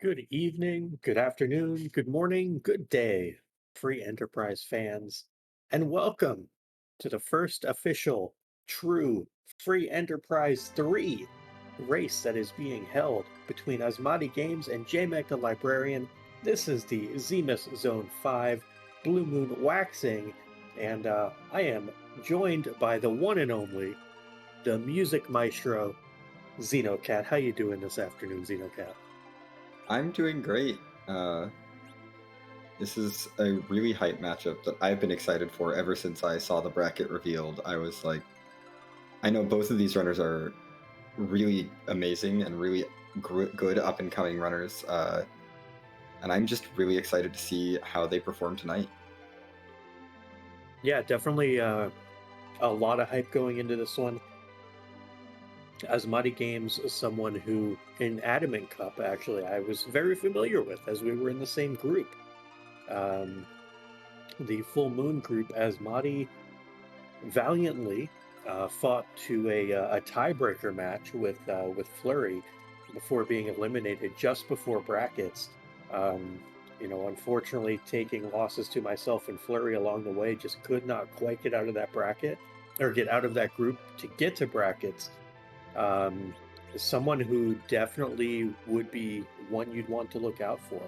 Good evening, good afternoon, good morning, good day, free enterprise fans, and welcome to the first official true free enterprise 3 race that is being held between AsmadiGames and JMech the Librarian. This is the Zemus Zone 5 Blue Moon Waxing, and I am joined by the one and only, the music maestro, Xenocat. How you doing this afternoon, Xenocat? I'm doing great. Uh, this is a really hype matchup that I've been excited for ever since I saw the bracket revealed. I was like, I know both of these runners are really amazing and really good up and coming runners, and I'm just really excited to see how they perform tonight. Yeah, definitely a lot of hype going into this one. AsmadiGames is someone who, in Adamant Cup, actually, I was very familiar with as we were in the same group. Um, the Full Moon group, Asmadi valiantly fought to a tiebreaker match with Flurry before being eliminated just before brackets. Um, Unfortunately, taking losses to myself and Flurry along the way, just could not quite get out of that bracket or get out of that group to get to brackets. Um, Someone who definitely would be one you'd want to look out for.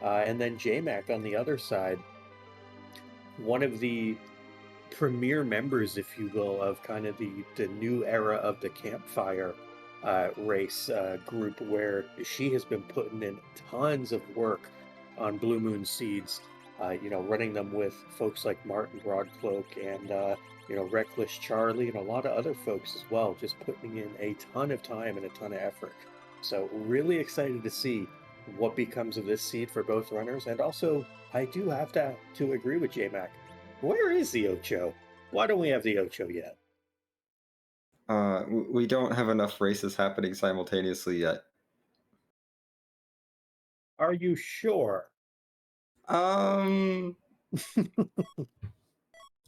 And then JMac on the other side, one of the premier members, if you will, of kind of the new era of the campfire race group, where she has been putting in tons of work on Blue Moon seeds. Running them with folks like Martin Broadcloak and Reckless Charlie and a lot of other folks as well, just putting in a ton of time and a ton of effort. So really excited to see what becomes of this seed for both runners. And also, I do have to agree with JMac. Where is the Ocho? Why don't we have the Ocho yet? We don't have enough races happening simultaneously yet. Are you sure? Um, I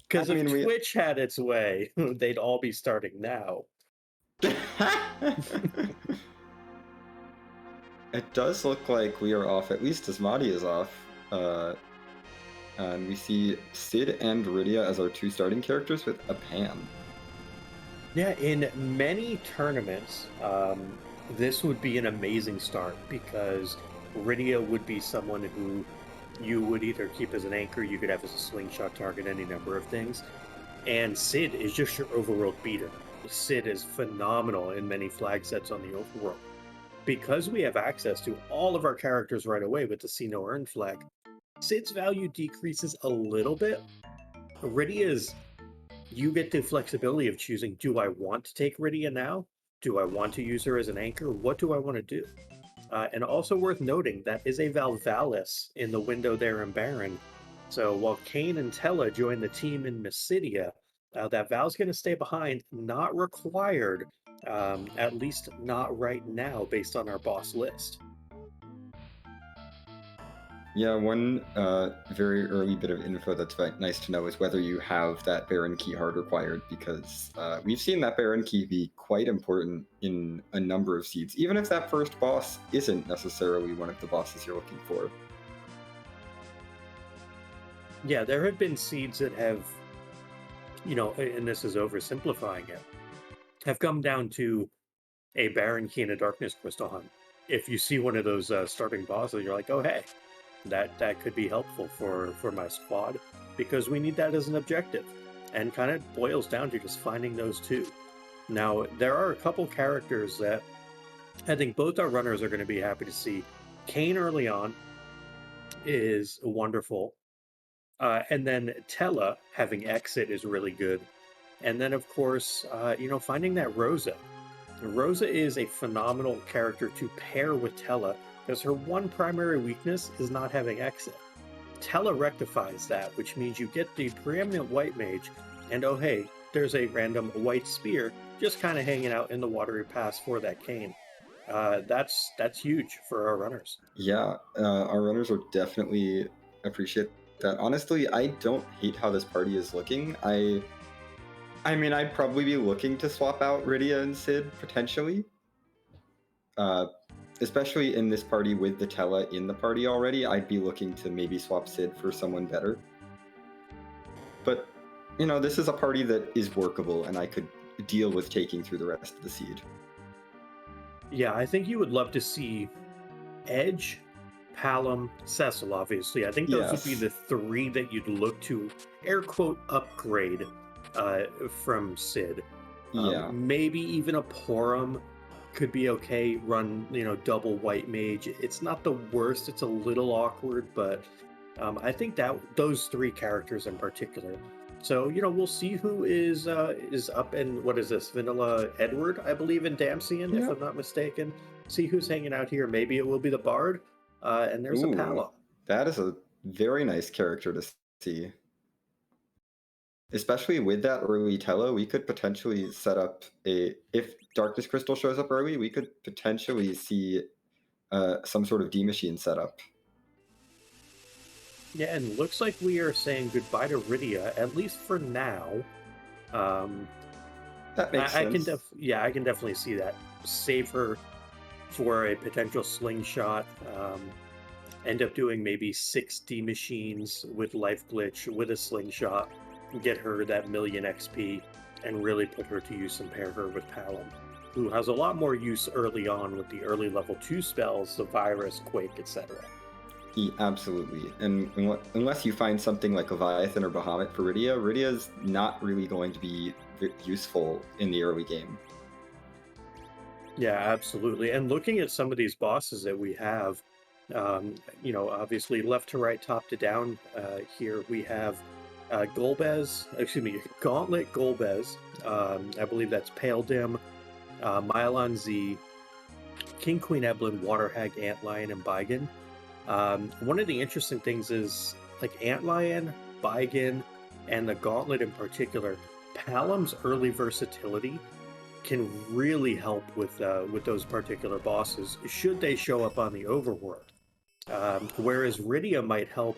Because if mean, we. Twitch had its way, they'd all be starting now. It does look like we are off. At least Asmati is off. And we see Sid and Rydia as our two starting characters with a Pan. Yeah, in many tournaments, this would be an amazing start because Rydia would be someone who you would either keep as an anchor, you could have as a slingshot target, any number of things. And Sid is just your overworld beater. Sid is phenomenal in many flag sets on the overworld. Because we have access to all of our characters right away with the See No Earn flag, Sid's value decreases a little bit. Rydia's, you get the flexibility of choosing, do I want to take Rydia now? Do I want to use her as an anchor? What do I want to do? And also worth noting, that is a Valvalis in the window there in Baron. So while Kane and Tella join the team in Mysidia, that Val's going to stay behind, not required, at least not right now, based on our boss list. Yeah, one very early bit of info that's nice to know is whether you have that Baron key hard required, because we've seen that Baron key be quite important in a number of seeds, even if that first boss isn't necessarily one of the bosses you're looking for. Yeah, there have been seeds that have, and this is oversimplifying it, have come down to a Baron Key and a Darkness Crystal hunt. If you see one of those starting bosses, you're like, oh hey, that could be helpful for my squad because we need that as an objective, and kind of boils down to just finding those two. Now there are a couple characters that I think both our runners are going to be happy to see. Kane early on is wonderful, and then Tella having exit is really good, and then of course finding that Rosa. Rosa is a phenomenal character to pair with Tella because her one primary weakness is not having exit. Tella rectifies that, which means you get the preeminent white mage, and oh hey, there's a random white spear just kind of hanging out in the watery pass for that cane. That's huge for our runners. Yeah, our runners will definitely appreciate that. Honestly, I don't hate how this party is looking. I mean, I'd probably be looking to swap out Rydia and Sid potentially. Uh, especially in this party with the Tella in the party already, I'd be looking to maybe swap Sid for someone better. But, you know, this is a party that is workable, and I could deal with taking through the rest of the seed. Yeah, I think you would love to see Edge, Palom, Cecil, obviously. I think those would be Yes. the three that you'd look to, air quote, upgrade from Sid. Yeah. Maybe even a Porum could be okay. Run, double white mage. It's not the worst. It's a little awkward, but I think that those three characters in particular. So we'll see who is up in, what is this, Vanilla Edward, I believe, in Damsian, if Yeah. I'm not mistaken. See who's hanging out here. Maybe it will be the Bard, and there's a Palom. That is a very nice character to see. Especially with that early Tella, we could potentially set up if Darkness Crystal shows up early, we could potentially see some sort of D machine setup. Yeah, and looks like we are saying goodbye to Rydia, at least for now. That makes sense. I can definitely see that. Save her for a potential slingshot. End up doing maybe 60 machines with life glitch with a slingshot. Get her that million XP and really put her to use and pair her with Palom, who has a lot more use early on with the early level 2 spells, the Virus, Quake, etc. Absolutely. And unless you find something like Leviathan or Bahamut for Rydia, Rydia's not really going to be useful in the early game. Yeah, absolutely. And looking at some of these bosses that we have, obviously left to right, top to down, here we have Gauntlet Golbez. I believe that's Pale Dim, Mylon Z, King Queen Eblan, Water Hag, Antlion, and Baigan. One of the interesting things is, like, Antlion, Baigan, and the Gauntlet in particular, Palom's early versatility can really help with those particular bosses should they show up on the overworld. Whereas Rydia might help,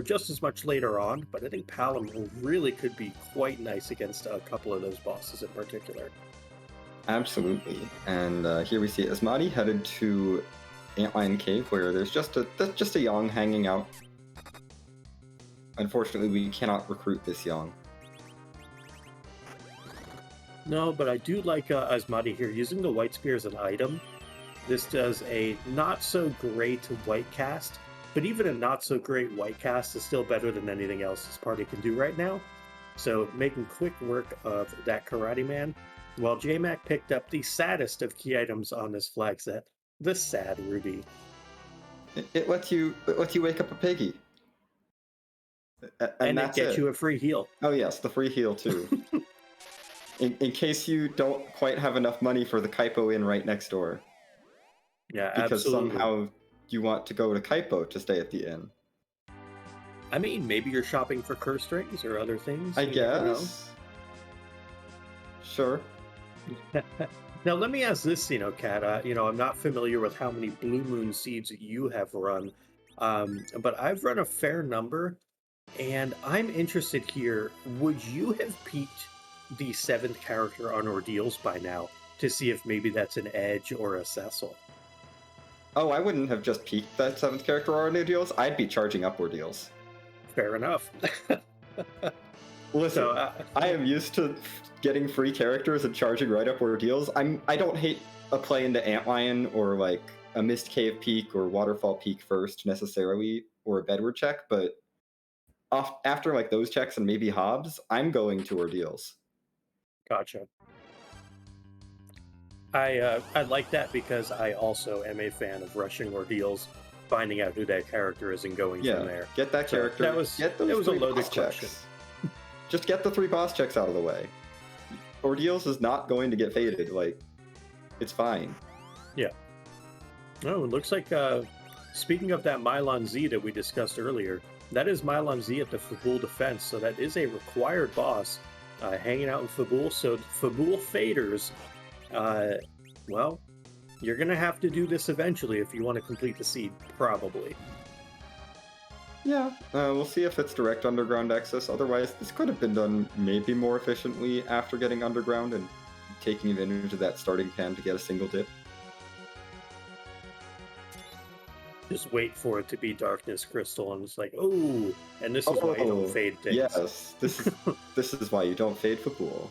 just as much later on, but I think Palom really could be quite nice against a couple of those bosses in particular. Absolutely. And here we see Asmadi headed to Antlion Cave, where there's just a Yang hanging out. Unfortunately, we cannot recruit this Yang. No, but I do like Asmadi here using the White Spear as an item. This does a not-so-great white cast, but even a not-so-great white cast is still better than anything else this party can do right now. So making quick work of that Karate Man, while JMac picked up the saddest of key items on this flag set, the Sad Ruby. It lets you wake up a piggy. And it gets you a free heal. Oh yes, the free heal too. in case you don't quite have enough money for the Kaipo Inn right next door. Yeah, because absolutely. Somehow you want to go to Kaipo to stay at the inn. I mean, maybe you're shopping for curse rings or other things. I guess. Sure. Now, let me ask this, Kat. I'm not familiar with how many Blue Moon seeds you have run, but I've run a fair number, and I'm interested here. Would you have peaked the 7th character on Ordeals by now to see if maybe that's an Edge or a Cecil? Oh, I wouldn't have just peaked that 7th character on Ordeals. I'd be charging up Ordeals. Fair enough. Listen, I am used to getting free characters and charging right up Ordeals. I don't hate a play into Antlion or like a Mist Cave peak or Waterfall peak first necessarily, or a Bedward check, but after like those checks and maybe Hobbs, I'm going to Ordeals. Gotcha. I like that because I also am a fan of rushing Ordeals, finding out who that character is, and going from there. Get that character. That was a loaded question. Just get the 3 boss checks out of the way. Ordeals is not going to get faded. Like, it's fine. Yeah. Oh, it looks like, speaking of that Mylon Z that we discussed earlier, that is Mylon Z at the Fabul Defense, so that is a required boss hanging out in Fabul. So Fabul faders, well, you're going to have to do this eventually if you want to complete the seed, probably. Yeah, we'll see if it's direct underground access. Otherwise, this could have been done maybe more efficiently after getting underground and taking advantage of that starting pan to get a single dip. just wait for it to be Darkness Crystal, and it's like, oh, and this is why you don't fade things. Yes, this is why you don't fade Fabul.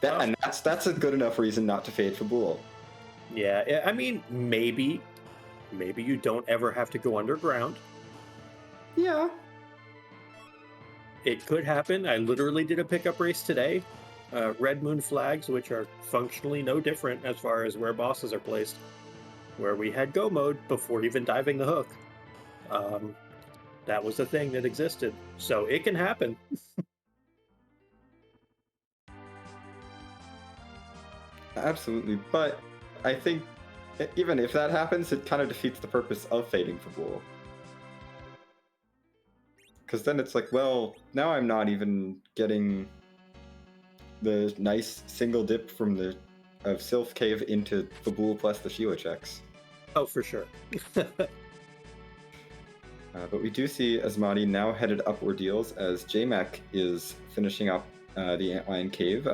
And that's a good enough reason not to fade Fabul. Yeah, I mean, maybe you don't ever have to go underground. Yeah. It could happen. I literally did a pickup race today. Red Moon flags, which are functionally no different as far as where bosses are placed, where we had go mode before even diving the hook. That was a thing that existed. So it can happen. Absolutely. But I think even if that happens, it kind of defeats the purpose of fading Fabul. Because then it's like, well, now I'm not even getting the nice single dip from of Sylph Cave into Fabul plus the Sheila checks. Oh, for sure. But we do see Asmadi now headed up Ordeals as J-Mac is finishing up the Antlion Cave.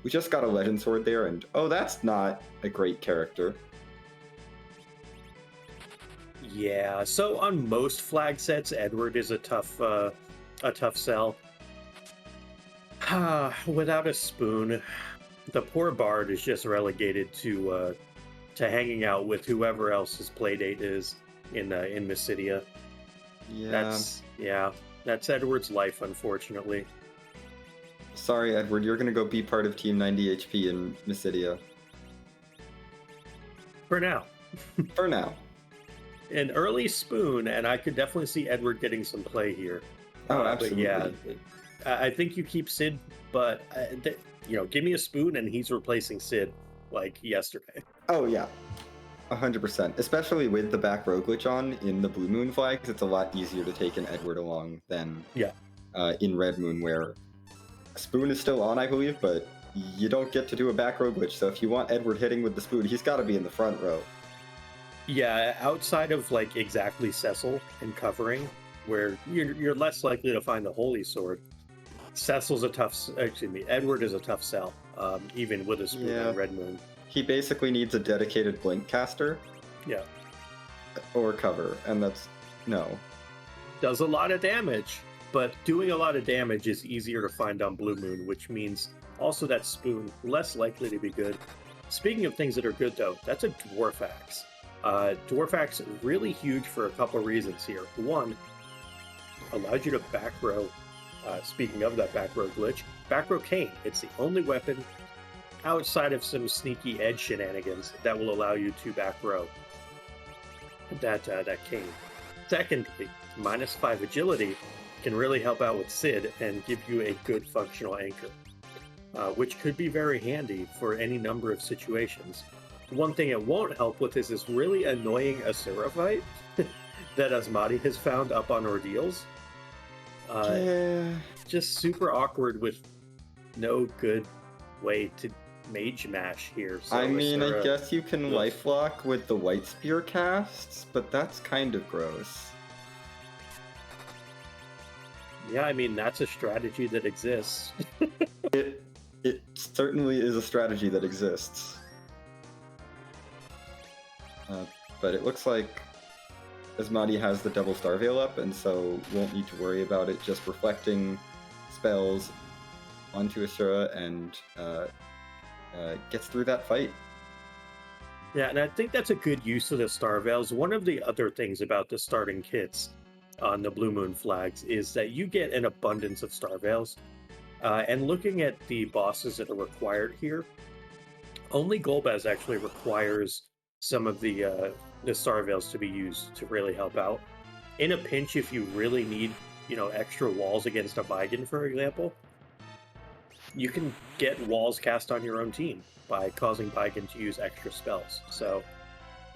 We just got a Legend Sword there, and oh, that's not a great character. Yeah, so on most flag sets, Edward is a tough sell. Without a spoon, the poor bard is just relegated to hanging out with whoever else's playdate is in Mysidia. Yeah. That's Edward's life, unfortunately. Sorry, Edward, you're gonna go be part of Team 90 HP in Mysidia. For now. For now. An early spoon, and I could definitely see Edward getting some play here. Oh, absolutely. But yeah, I think you keep Sid, but give me a spoon, and he's replacing Sid like yesterday. Oh yeah, 100%. Especially with the back row glitch on in the Blue Moon flags, it's a lot easier to take an Edward along than in Red Moon, where spoon is still on, I believe, but you don't get to do a back row glitch. So if you want Edward hitting with the spoon, he's got to be in the front row. Yeah, outside of like exactly Cecil and covering, where you're less likely to find the Holy Sword. Edward is a tough sell, even with a spoon on Red Moon. He basically needs a dedicated blink caster. Yeah. Or cover, and that's no. Does a lot of damage, but doing a lot of damage is easier to find on Blue Moon, which means also that spoon less likely to be good. Speaking of things that are good though, that's a Dwarf Axe. Dwarf Axe really huge for a couple reasons here. One, allows you to back row. Speaking of that back row glitch, back row cane. It's the only weapon outside of some sneaky edge shenanigans that will allow you to back row that cane. Secondly, -5 agility can really help out with Sid and give you a good functional anchor, which could be very handy for any number of situations. One thing it won't help with is this really annoying Asura fight that Asmadi has found up on Ordeals. Just super awkward with no good way to mage mash here. So I mean, I guess you can lifelock with the White Spear casts, but that's kind of gross. Yeah, I mean, that's a strategy that exists. It certainly is a strategy that exists. But it looks like Asmadi has the double Star Veil up, and so won't need to worry about it just reflecting spells onto Asura and gets through that fight. Yeah, and I think that's a good use of the Star Veils. One of the other things about the starting kits on the Blue Moon flags is that you get an abundance of Star Veils. And looking at the bosses that are required here, only Golbez actually requires some of the Star Veils to be used to really help out. In a pinch, if you really need, extra walls against a Vigan, for example, you can get walls cast on your own team by causing Vigan to use extra spells. So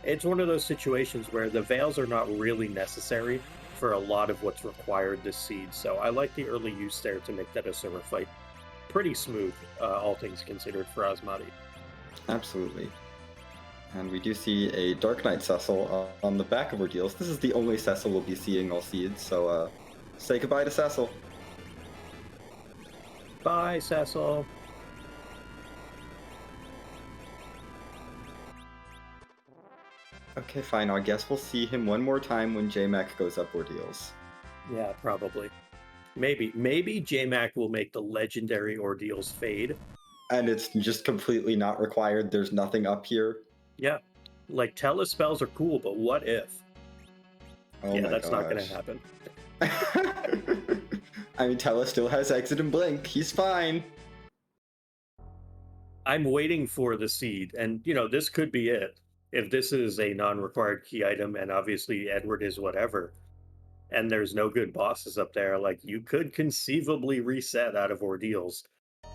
it's one of those situations where the Veils are not really necessary for a lot of what's required this seed. So I like the early use there to make that Asura fight pretty smooth, all things considered, for Asmadi. Absolutely. And we do see a Dark Knight Cecil on the back of Ordeals. This is the only Cecil we'll be seeing all seeds, so say goodbye to Cecil. Bye, Cecil. Okay, fine. I guess we'll see him one more time when JMac goes up Ordeals. Yeah, probably. Maybe JMac will make the legendary Ordeals fade. And it's just completely not required. There's nothing up here. Yeah. Like, Tele spells are cool, but what if? Oh Yeah, my that's not going to gosh. happen. I mean, Tele still has Exit and Blink. He's fine. I'm waiting for the seed, and this could be it. If this is a non-required key item, and obviously Edward is whatever, and there's no good bosses up there, like, you could conceivably reset out of Ordeals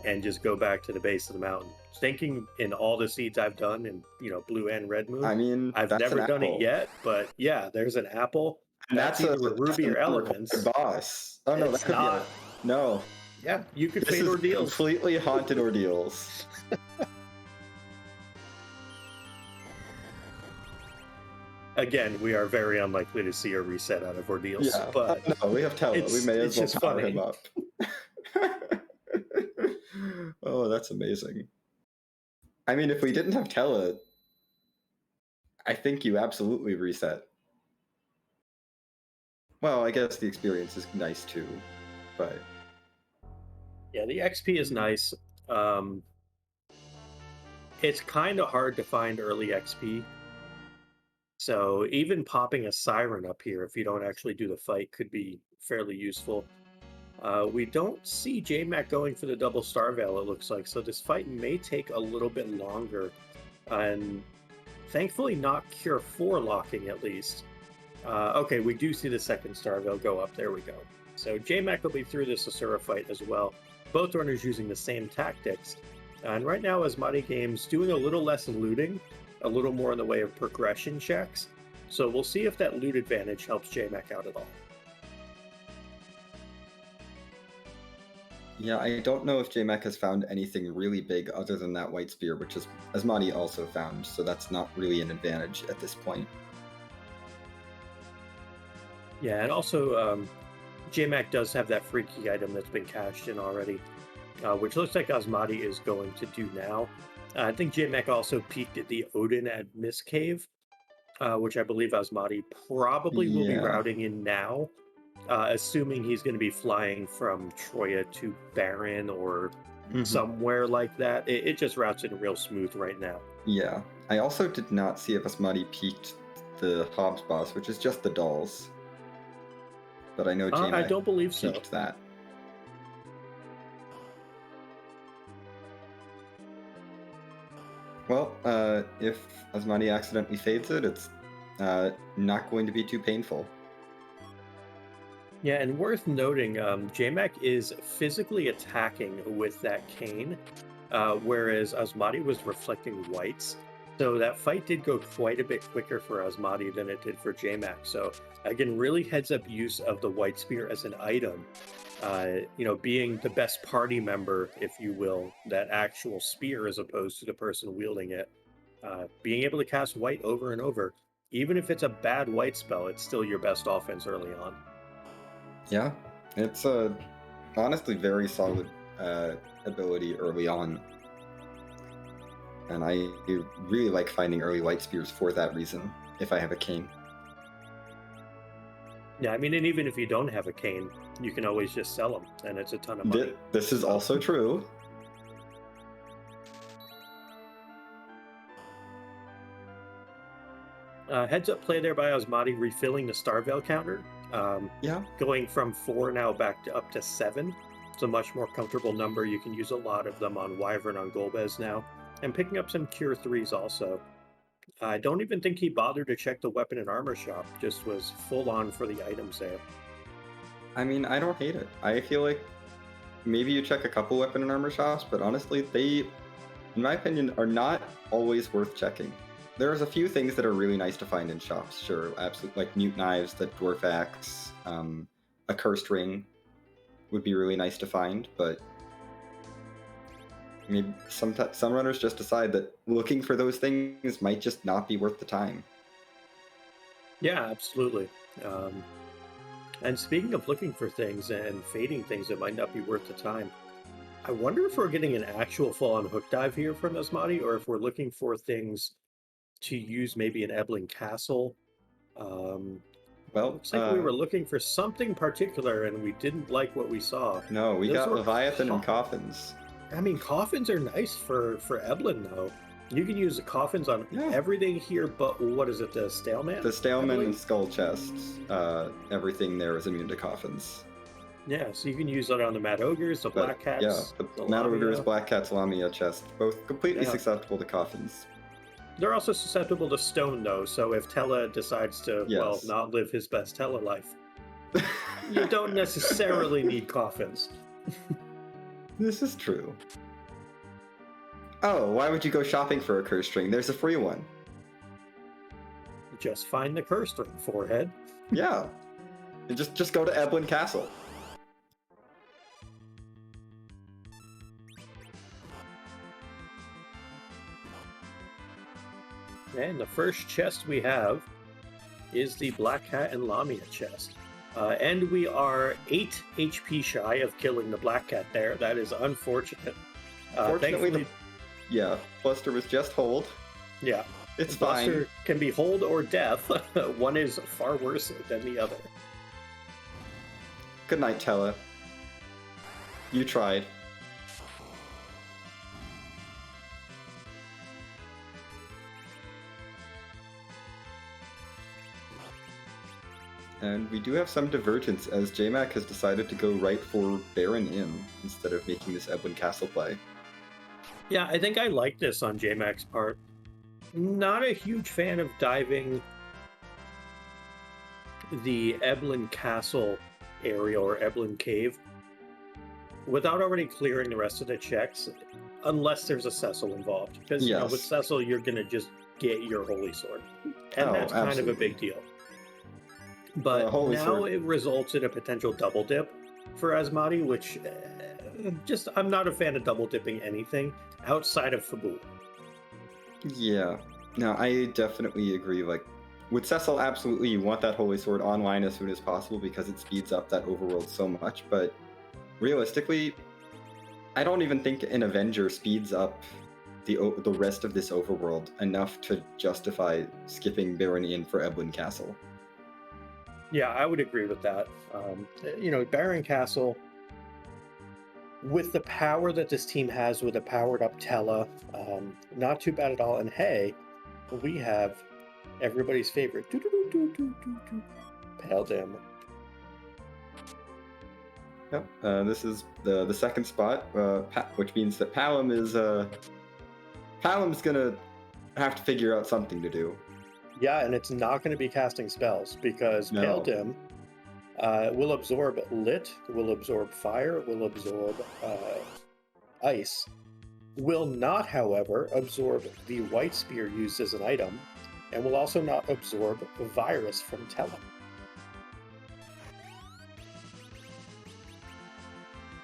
and just go back to the base of the mountain. Thinking in all the seeds I've done in Blue and Red Moon, I mean, I've that's an never done it apple. yet, but yeah, there's an apple. And That's either a that's Ruby a or non-required Elements. boss. Oh no, that It's could be a... not. No. Yeah, you could This fade is Ordeals. completely haunted Ordeals. Again, we are very unlikely to see a reset out of Ordeals, Yeah, but no, we have Tele. We may as well just power funny. him up. Oh, that's amazing. I mean, if we didn't have Tele, I think you absolutely reset. Well, I guess the experience is nice too, but Yeah, the XP is nice. It's kind of hard to find early XP. So even popping a siren up here, if you don't actually do the fight, could be fairly useful. We don't see JMac going for the double Star Veil, it looks like, so this fight may take a little bit longer. And thankfully not Cure 4 locking, at least. Okay, we do see the second Star Veil go up. There we go. So JMac will be through this Asura fight as well. Both runners using the same tactics. And right now, AsmadiGames doing a little less looting, a little more in the way of progression checks. So we'll see if that loot advantage helps JMac out at all. yeah, I don't know if JMac has found anything really big other than that white spear, which is Asmadi also found, so that's not really an advantage at this point. Yeah, and also JMac does have that free key item that's been cashed in already, which looks like Asmadi is going to do now. I think JMac also peaked at the Odin at Miss Cave, which I believe Asmadi probably will be Yeah. routing in now, assuming he's going to be flying from Troya to Baron or somewhere like that. It just routes in real smooth right now. Yeah. I also did not see if Asmadi peaked the Hobbs boss, which is just the dolls. But I know JMac I don't believe so. peaked that. Well, if Asmadi accidentally fades it, it's not going to be too painful. Yeah, and worth noting, JMac is physically attacking with that cane, whereas Asmadi was reflecting whites. So that fight did go quite a bit quicker for Asmadi than it did for JMac. So again, really heads up use of the white spear as an item. Being the best party member, if you will, that actual spear as opposed to the person wielding it. Being able to cast white over and over, even if it's a bad white spell, it's still your best offense early on. Yeah, it's a honestly very solid ability early on. And I really like finding early white spears for that reason, if I have a cane. Yeah, I mean, and even if you don't have a cane, you can always just sell them, and it's a ton of money. This is also true. Heads up play there by Asmadi, refilling the Star Veil counter. Yeah. Going from 4 now back to up to 7. It's a much more comfortable number. You can use a lot of them on Wyvern on Golbez now. And picking up some Cure 3s also. I don't even think he bothered to check the weapon and armor shop, just was full on for the items there. I mean, I don't hate it. I feel like maybe you check a couple weapon and armor shops, but honestly, they, in my opinion, are not always worth checking. There's a few things that are really nice to find in shops, sure, absolutely, like mute knives, the dwarf axe, a cursed ring would be really nice to find, but maybe some runners just decide that looking for those things might just not be worth the time. Yeah, absolutely. And speaking of looking for things and fading things that might not be worth the time, I wonder if we're getting an actual full-on hook dive here from Asmadi, or if we're looking for things to use maybe an Eblan Castle. Um, Well, Looks like we were looking for something particular and we didn't like what we saw. no, we Those got were Leviathan and Coffins. I mean, coffins are nice for Eblan though. You can use the coffins on Yeah. everything here, but what is it? The Staleman? The Staleman believe? and Skull Chests, everything there is immune to Coffins. Yeah, so you can use it on the Mad Ogres, the But, Black Cats, yeah, the the Mad Ogres, Lamia. Black Cats, Lamia chest, both completely Yeah. susceptible to Coffins. They're also susceptible to stone though, so if Tella decides to, well, Yes. not live his best Tella life, you don't necessarily need coffins. This is true. Oh, why would you go shopping for a curse string? There's a free one. Just find the curse ring, forehead. Yeah. And just go to Eblan Castle. And the first chest we have is the Black Cat and Lamia chest. And we are 8 HP shy of killing the Black Cat there. That is unfortunate. Fortunately, Thankfully, yeah, Buster was just hold. yeah, It's Buster fine. can be hold or death. One is far worse than the other. Good night, Tella. You tried. And we do have some divergence as JMac has decided to go right for Baron in instead of making this Eblan Castle play. Yeah, I think I like this on JMac's part. Not a huge fan of diving the Eblan Castle area or Eblan Cave without already clearing the rest of the checks, unless there's a Cecil involved. Because you know, with Yes. Cecil, you're going to just get your Holy Sword. And Oh, that's kind of a absolutely. big deal. But Holy now Sword. it results in a potential double dip for Asmadi, which just, I'm not a fan of double dipping anything outside of Fabul. Yeah. No, I definitely agree. Like, with Cecil, absolutely, you want that Holy Sword online as soon as possible because it speeds up that overworld so much. But realistically, I don't even think an Avenger speeds up the rest of this overworld enough to justify skipping Baron in for Eblan Castle. Yeah, I would agree with that. You know, Baron Castle, with the power that this team has with a powered up Tella, not too bad at all. And hey, we have everybody's favorite Paladin. Yep. This is the second spot, which means that Palom is Palom's gonna have to figure out something to do. Yeah, and it's not going to be casting spells because No. Paladin will absorb lit, will absorb fire, will absorb ice. Will not, however, absorb the white spear used as an item, and will also not absorb virus from Tella.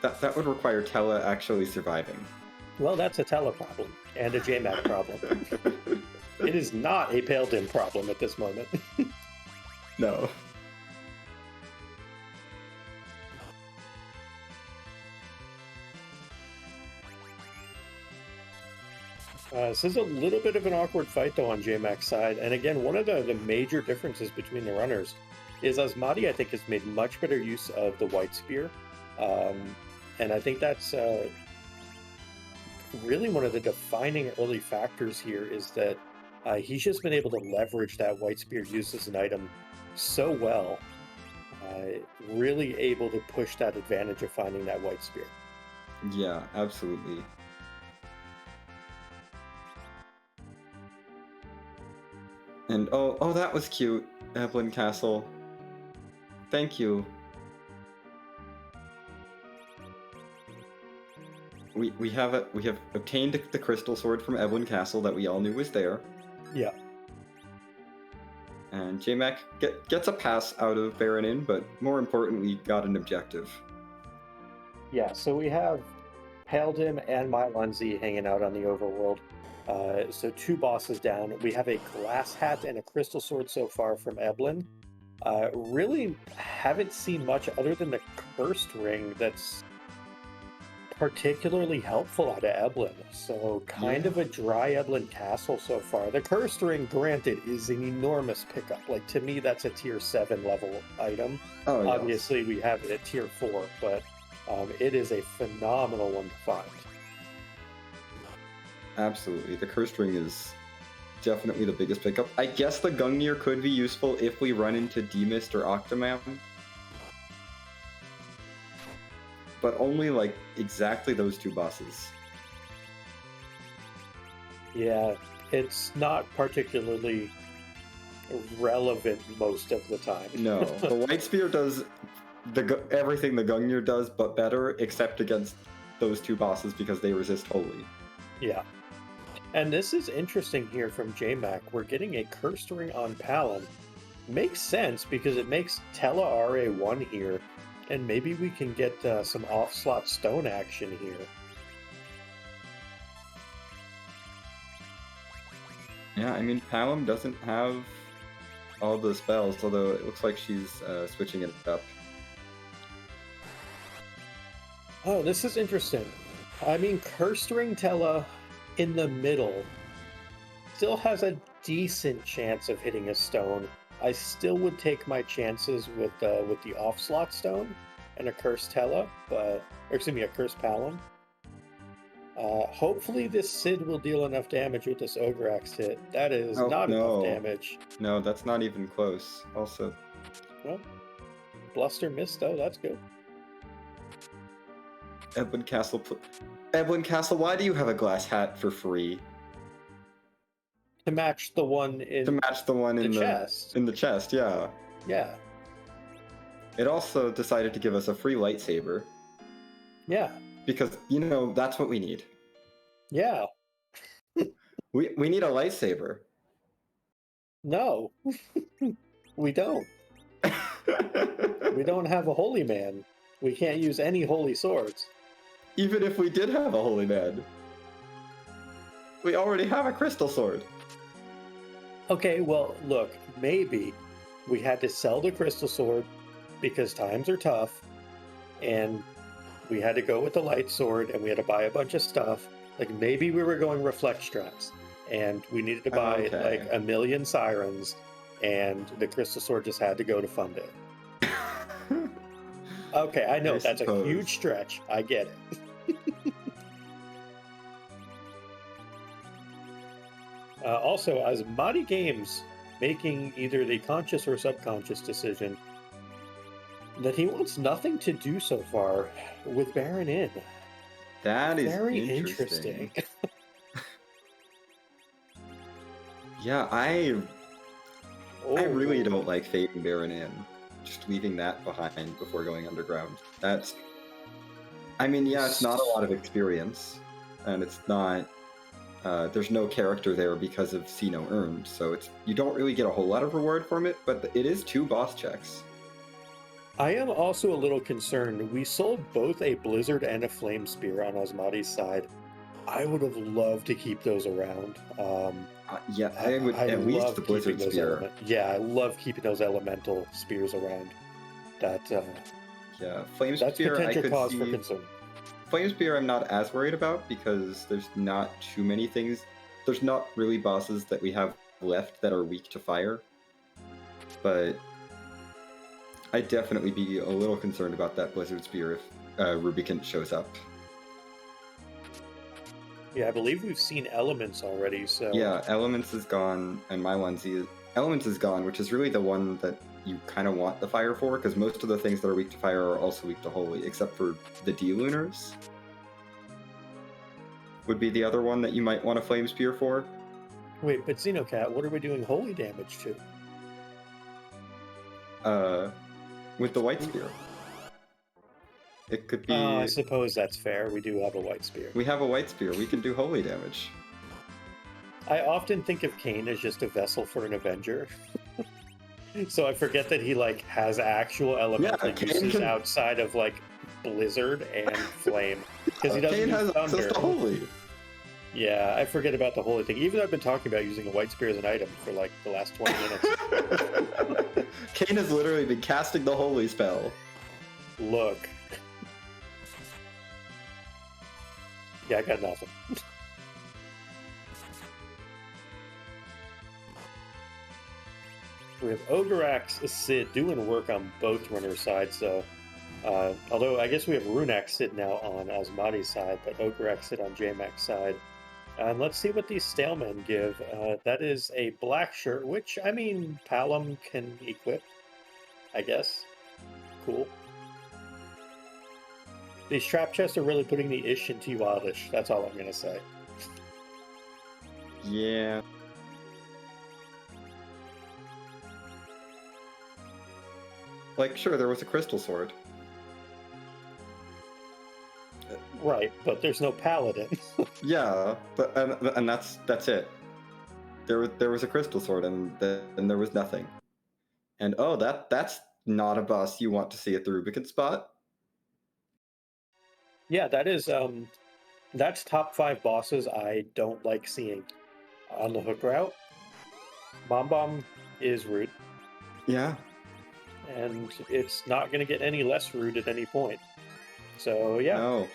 That would require Tella actually surviving. Well, that's a Tella problem and a JMAC problem. It is not a Paladin problem at this moment. No. This is a little bit of an awkward fight, though, on JMAC's side. And again, one of the major differences between the runners is Asmadi, I think, has made much better use of the White Spear. And I think that's really one of the defining early factors here is that he's just been able to leverage that White Spear used as an item so well. Really able to push that advantage of finding that White Spear. Yeah, absolutely. And oh, that was cute, Eblan Castle. Thank you. We have obtained the crystal sword from Eblan Castle that we all knew was there. Yeah. And JMac gets a pass out of Baron, but more importantly, got an objective. Yeah, so we have Paladin and Mylunzi hanging out on the overworld. So 2 bosses down. We have a glass hat and a crystal sword so far from Eblan. Really haven't seen much other than the cursed ring that's particularly helpful out of Eblan. So kind of a dry Eblan castle so far. The Cursed Ring, granted, is an enormous pickup. Like, to me, that's a tier 7 level item. Oh, yes. Obviously, we have it at tier 4, but it is a phenomenal one to find. Absolutely. The Cursed Ring is definitely the biggest pickup. I guess the Gungnir could be useful if we run into Demist or Octomam. But only, like, exactly those two bosses. Yeah, it's not particularly relevant most of the time. No, the White Spear does everything the Gungnir does, but better, except against those two bosses because they resist Holy. Yeah. And this is interesting here from JMac. We're getting a Cursed Ring on Palom. Makes sense because it makes Tela RA1 here, and maybe we can get some off-slot stone action here. Yeah, I mean, Palom doesn't have all the spells, although it looks like she's switching it up. Oh, this is interesting. I mean, Cursed Ring Tela in the middle still has a decent chance of hitting a stone. I still would take my chances with the off-slot stone and a Cursed Tela, a Cursed Palom. Hopefully this Sid will deal enough damage with this Ogreax hit. That is not enough damage. No, that's not even close. Also, well, Bluster missed though. That's good. Eblan Castle, why do you have a glass hat for free? To match the one in the chest. In the chest, yeah. Yeah. It also decided to give us a free lightsaber. Yeah. Because, that's what we need. Yeah. We need a lightsaber. No. We don't. We don't have a holy man. We can't use any holy swords. Even if we did have a holy man, we already have a crystal sword. Okay, well, look, maybe we had to sell the crystal sword because times are tough, and we had to go with the light sword, and we had to buy a bunch of stuff. Like, maybe we were going reflect strats, and we needed to buy, like, 1 million sirens, and the crystal sword just had to go to fund it. Okay, I know, that's a huge stretch. I get it. Also, AsmadiGames making either the conscious or subconscious decision that he wants nothing to do so far with Baron in. That is very interesting. Yeah, I really don't like fading Baron in. Just leaving that behind before going underground. It's not a lot of experience, and it's not. There's no character there because of See No earned, so you don't really get a whole lot of reward from it, but it is 2 boss checks. I am also a little concerned. We sold both a Blizzard and a Flame Spear on Asmadi's side. I would have loved to keep those around. I would at least the Blizzard Spear. I love keeping those elemental spears around. Flame that's Spear, potential cause for concern. Flame Spear I'm not as worried about because there's not too many things. There's not really bosses that we have left that are weak to fire. But I'd definitely be a little concerned about that Blizzard Spear if Rubicante shows up. Yeah, I believe we've seen Elements already, so... Yeah, Elements is gone, and my onesie... Elements is gone, which is really the one that you kind of want the fire for, because most of the things that are weak to fire are also weak to holy, except for the D-Lunars. Would be the other one that you might want a Flame Spear for. Wait, but Xenocat, what are we doing holy damage to? With the White Spear. It could be... I suppose that's fair. We do have a White Spear. We have a White Spear. We can do holy damage. I often think of Kain as just a vessel for an Avenger. So I forget that he, has actual elemental uses outside of, Blizzard and Flame. Because he doesn't Kain has Thunder. access to holy. Yeah, I forget about the holy thing. Even though I've been talking about using a White Spear as an item for, the last 20 minutes. Kain has literally been casting the holy spell. Look. Yeah, I got nothing. We have Ogreax Sid doing work on both runner sides, so although I guess we have Runax Sid now on Asmadi's side, but Ogreax Sid on JMAC's side. And let's see what these Stalemen give. That is a black shirt, which, I mean, Palom can equip, I guess. Cool. These trap chests are really putting the ish into Wildish. That's all I'm going to say. Yeah. Like, sure, there was a crystal sword. Right, but there's no paladin. Yeah, but and that's it. There was a crystal sword, and there was nothing. And oh, that's not a boss you want to see at the Rubicante spot. Yeah, that's top 5 bosses I don't like seeing on the hook route. Bomb is rude. Yeah. And it's not going to get any less rude at any point. So, yeah.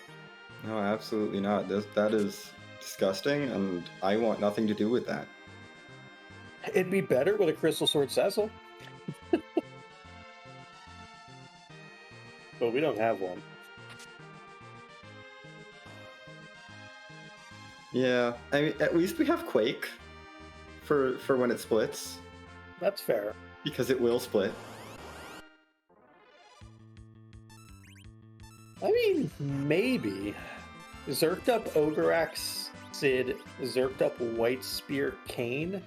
No, absolutely not. That is disgusting, and I want nothing to do with that. It'd be better with a Crystal Sword Cecil. But we don't have one. Yeah, I mean, at least we have Quake for when it splits. That's fair. Because it will split. I mean, maybe. Zerked up Ogreax Sid, zerked up White Spear Kane.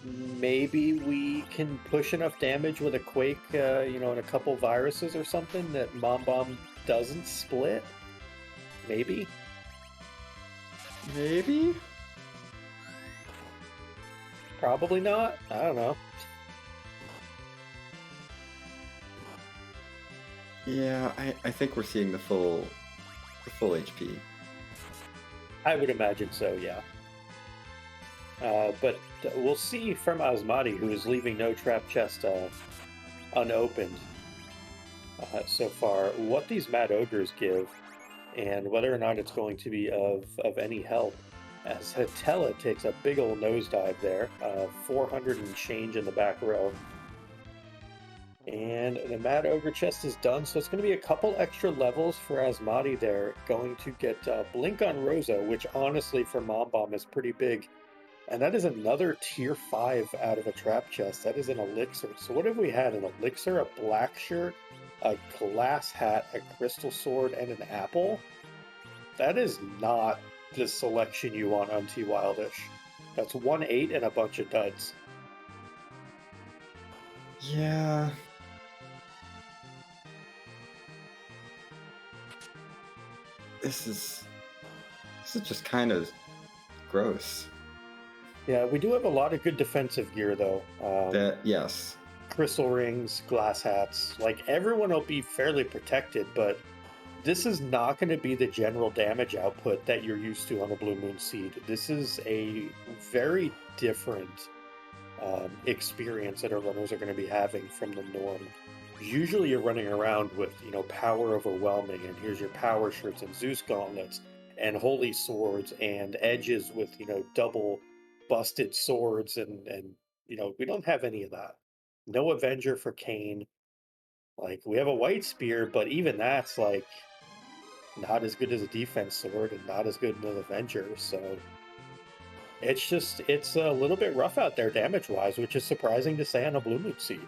Maybe we can push enough damage with a Quake, and a couple viruses or something that Bomb doesn't split. Maybe. Maybe? Probably not. I don't know. Yeah, I think we're seeing the full HP. I would imagine so, yeah. But we'll see from Asmadi, who is leaving no trap chest unopened so far, what these Mad Ogres give, and whether or not it's going to be of any help. As Hatella takes a big old nosedive there, 400 and change in the back row. And the Mad Ogre chest is done, so it's going to be a couple extra levels for Asmadi there. Going to get Blink on Rosa, which honestly for Bomb is pretty big. And that is another tier 5 out of a trap chest. That is an elixir. So what have we had? An elixir, a black shirt, a glass hat, a crystal sword, and an apple? That is not the selection you want on T Wildish. That's 1-8 and a bunch of duds. Yeah. This is just kind of gross. Yeah, we do have a lot of good defensive gear, though. Yes. Crystal rings, glass hats. Like, everyone will be fairly protected, but this is not going to be the general damage output that you're used to on a Blue Moon Seed. This is a very different experience that our runners are going to be having from the norm. Usually you're running around with, power overwhelming, and here's your power shirts and Zeus gauntlets and holy swords and edges with, double busted swords and we don't have any of that. No Avenger for Kane. Like, we have a White Spear, but even that's like not as good as a defense sword and not as good as an Avenger, so it's a little bit rough out there damage-wise, which is surprising to say on a Blue Moon Seed.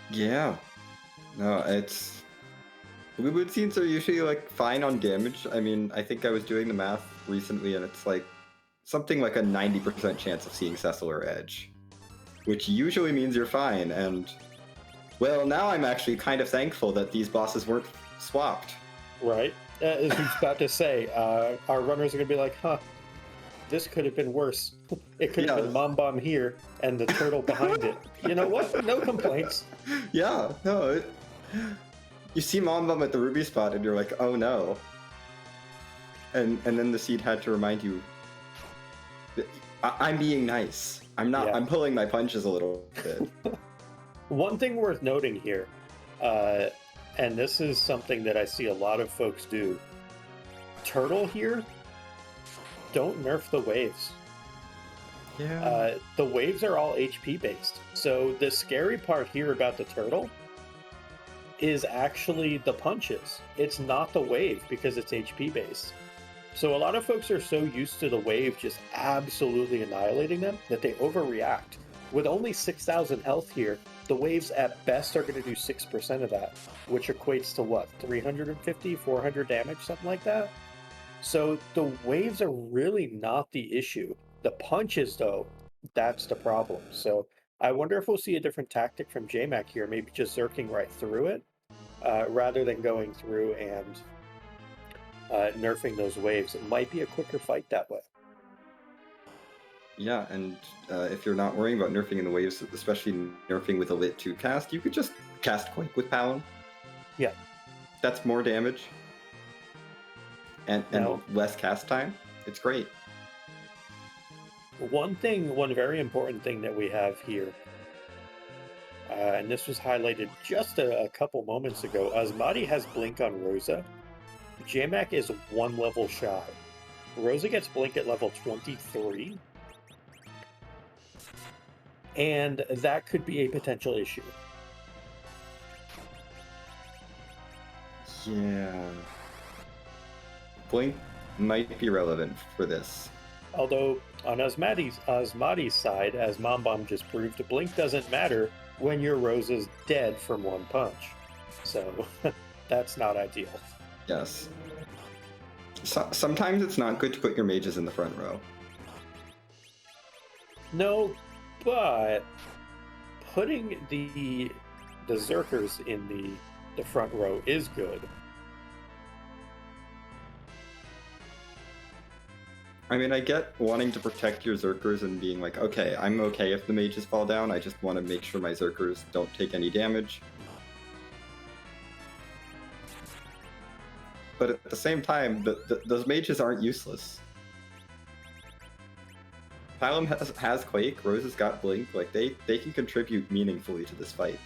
Yeah. No, it's... Blue Moon Seeds are usually, like, fine on damage. I mean, I think I was doing the math recently, and it's, like, something like a 90% chance of seeing Cecil or Edge. Which usually means you're fine, and... Well, now I'm actually kind of thankful that these bosses weren't swapped. Right. As he's about to say, our runners are going to be like, huh, this could have been worse. It could have been Bomb here and the turtle behind it. You know what? No complaints. Yeah, no. You see Bomb at the ruby spot and you're like, oh no. And then the seed had to remind you, I'm being nice. I'm pulling my punches a little bit. One thing worth noting here, and this is something that I see a lot of folks do. Turtle here, don't nerf the waves. Yeah. The waves are all HP based. So the scary part here about the turtle is actually the punches. It's not the wave because it's HP based. So a lot of folks are so used to the wave just absolutely annihilating them that they overreact. With only 6,000 health here, the waves at best are going to do 6% of that, which equates to what, 350, 400 damage, something like that? So the waves are really not the issue. The punches, though, that's the problem. So I wonder if we'll see a different tactic from JMac here, maybe just zerking right through it, rather than going through and nerfing those waves. It might be a quicker fight that way. Yeah, and if you're not worrying about nerfing in the waves, especially nerfing with a lit 2 cast, you could just cast Quake with Palom. Yeah. That's more damage. And Now, less cast time. It's great. one very important thing that we have here, and this was highlighted just a couple moments ago, Asmadi has Blink on Rosa. JMac is 1 level shy. Rosa gets Blink at level 23, and that could be a potential issue. Yeah. Blink might be relevant for this. Although, on Asmadi's side, as Mombom just proved, Blink doesn't matter when your Rosa's dead from 1 punch. So, that's not ideal. Yes. Sometimes it's not good to put your mages in the front row. No, but putting the Zerkers in the front row is good. I mean, I get wanting to protect your Zerkers and being like, okay, I'm okay if the mages fall down, I just want to make sure my Zerkers don't take any damage. But at the same time, those mages aren't useless. Palom has Quake, Rose has got Blink, like they can contribute meaningfully to this fight.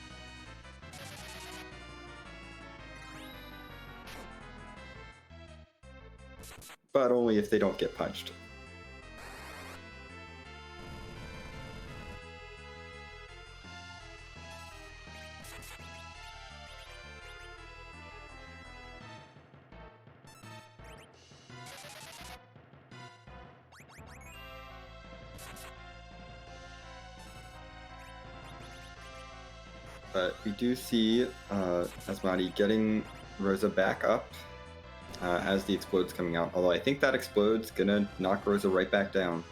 But only if they don't get punched. But we do see Asmadi getting Rosa back up as the explode's coming out. Although I think that explode's gonna knock Rosa right back down.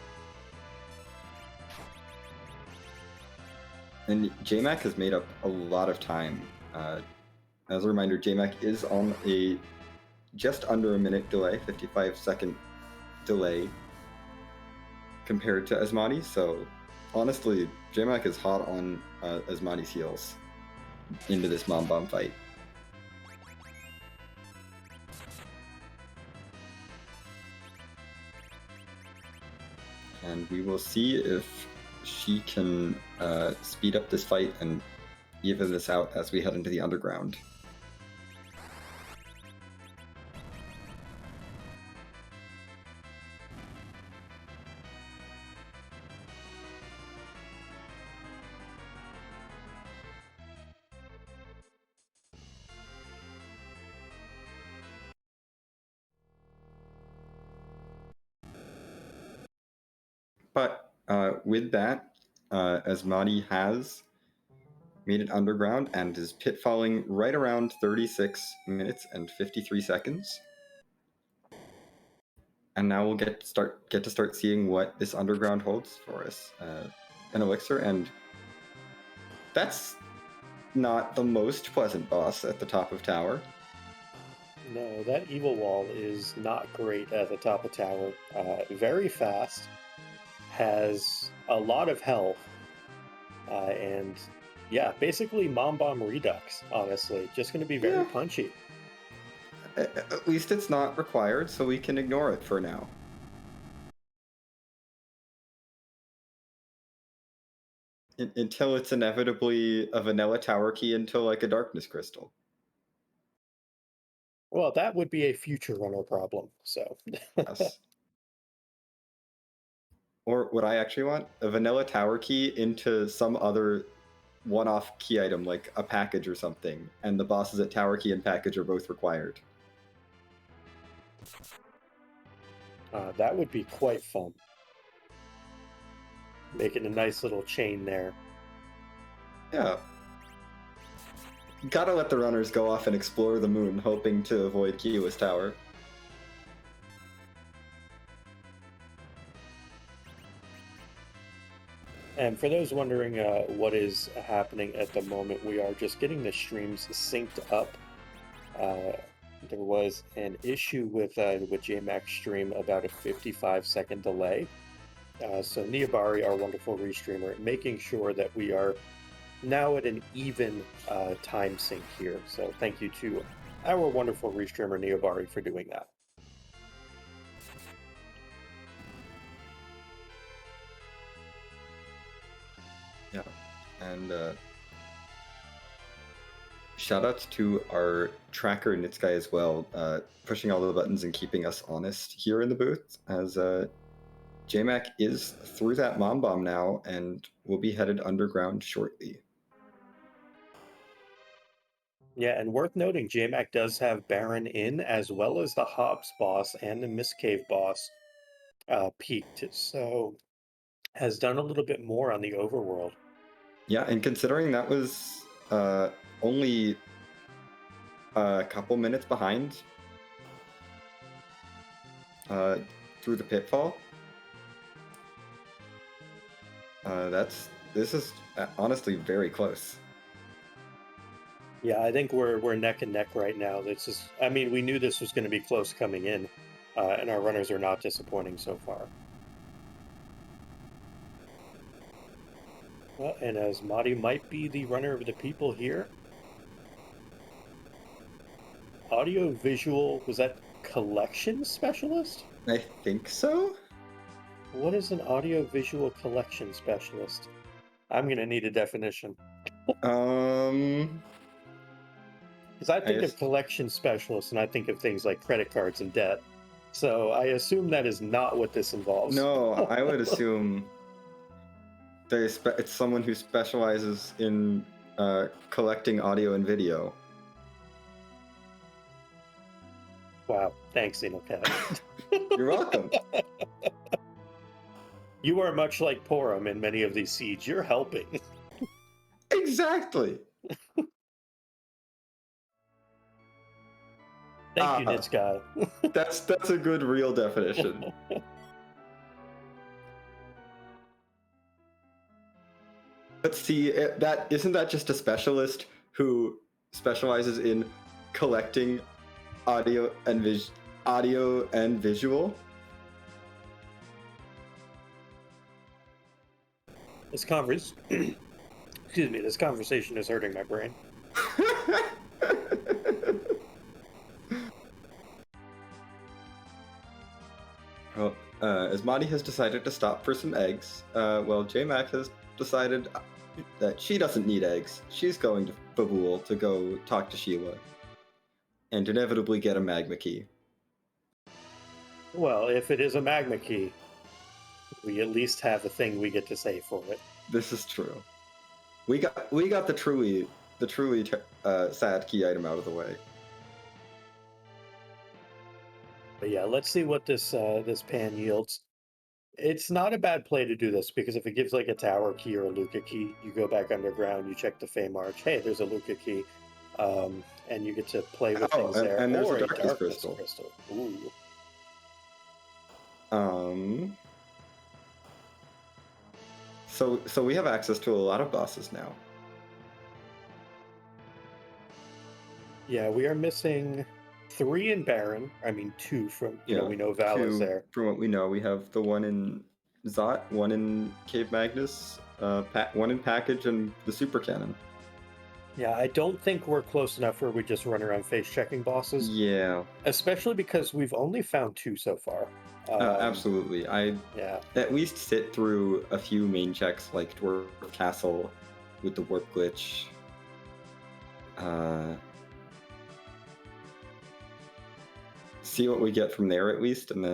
And JMac has made up a lot of time. As a reminder, JMac is on a just under a minute delay, 55-second delay compared to Asmadi. So honestly, JMac is hot on Asmadi's heels into this Mombom fight. And we will see if she can speed up this fight and even this out as we head into the underground. But with that, Asmadi has made it underground and is pitfalling right around 36 minutes and 53 seconds. And now we'll get to start seeing what this underground holds for us. An elixir, and that's not the most pleasant boss at the top of tower. No, that evil wall is not great at the top of tower. Very fast, has a lot of health, and yeah, basically Mombom Redux, honestly. Just going to be very punchy. At least it's not required, so we can ignore it for now. Until it's inevitably a vanilla tower key into like a darkness crystal. Well, that would be a future runner problem. So, Yes. Or what I actually want, a vanilla tower key into some other one-off key item, like a package or something, and the bosses at tower key and package are both required. that would be quite fun. Making a nice little chain there. Yeah. Gotta let the runners go off and explore the moon, hoping to avoid Kiowa's tower. And for those wondering what is happening at the moment, we are just getting the streams synced up. There was an issue with JMac's stream about a 55-second delay. So Niabari, our wonderful restreamer, making sure that we are now at an even time sync here. So thank you to our wonderful restreamer Niabari for doing that. Yeah, and shout outs to our tracker Nitsky as well, pushing all the buttons and keeping us honest here in the booth, as JMac is through that mom bomb now and will be headed underground shortly. Yeah, and worth noting, JMac does have Baron in, as well as the Hobbs boss and the Mist Cave boss peaked. So has done a little bit more on the overworld. Yeah, and considering that was only a couple minutes behind through the pitfall, this is honestly very close. Yeah, I think we're neck and neck right now. This is, I mean, we knew this was going to be close coming in, and our runners are not disappointing so far. And Asmadi might be the runner of the people here. Audio visual, was that collection specialist? I think so. What is an audio visual collection specialist? I'm going to need a definition. Because I think of collection specialists and I think of things like credit cards and debt. So I assume that is not what this involves. No, I would assume it's someone who specializes in collecting audio and video. Wow, thanks, Xenocat. You're welcome. You are much like Porum in many of these seeds. You're helping. Exactly. Thank you, Nitsky. That's a good real definition. Let's see, that isn't that just a specialist who specializes in collecting audio and visual? This this conversation is hurting my brain. Well, Asmadi has decided to stop for some eggs. Well, JMac has decided that she doesn't need eggs. She's going to Babool to go talk to Sheila. And inevitably get a magma key. Well, if it is a magma key, we at least have a thing we get to say for it. This is true. We got the truly sad key item out of the way. But yeah, let's see what this pan yields. It's not a bad play to do this, because if it gives like a tower key or a Luca key, you go back underground, you check the Fame Arch. Hey, there's a Luca key, and you get to play with things there. And there's or a darkness crystal. Ooh. So we have access to a lot of bosses now. Yeah, we are missing 3 in Baron. I mean 2 from we know Val is there. From what we know, we have the one in Zot, one in Cave Magnus, one in Package, and the Super Cannon. Yeah, I don't think we're close enough where we just run around face checking bosses. Yeah. Especially because we've only found 2 so far. Absolutely. I at least sit through a few main checks like Dwarf Castle with the warp glitch. see what we get from there at least, and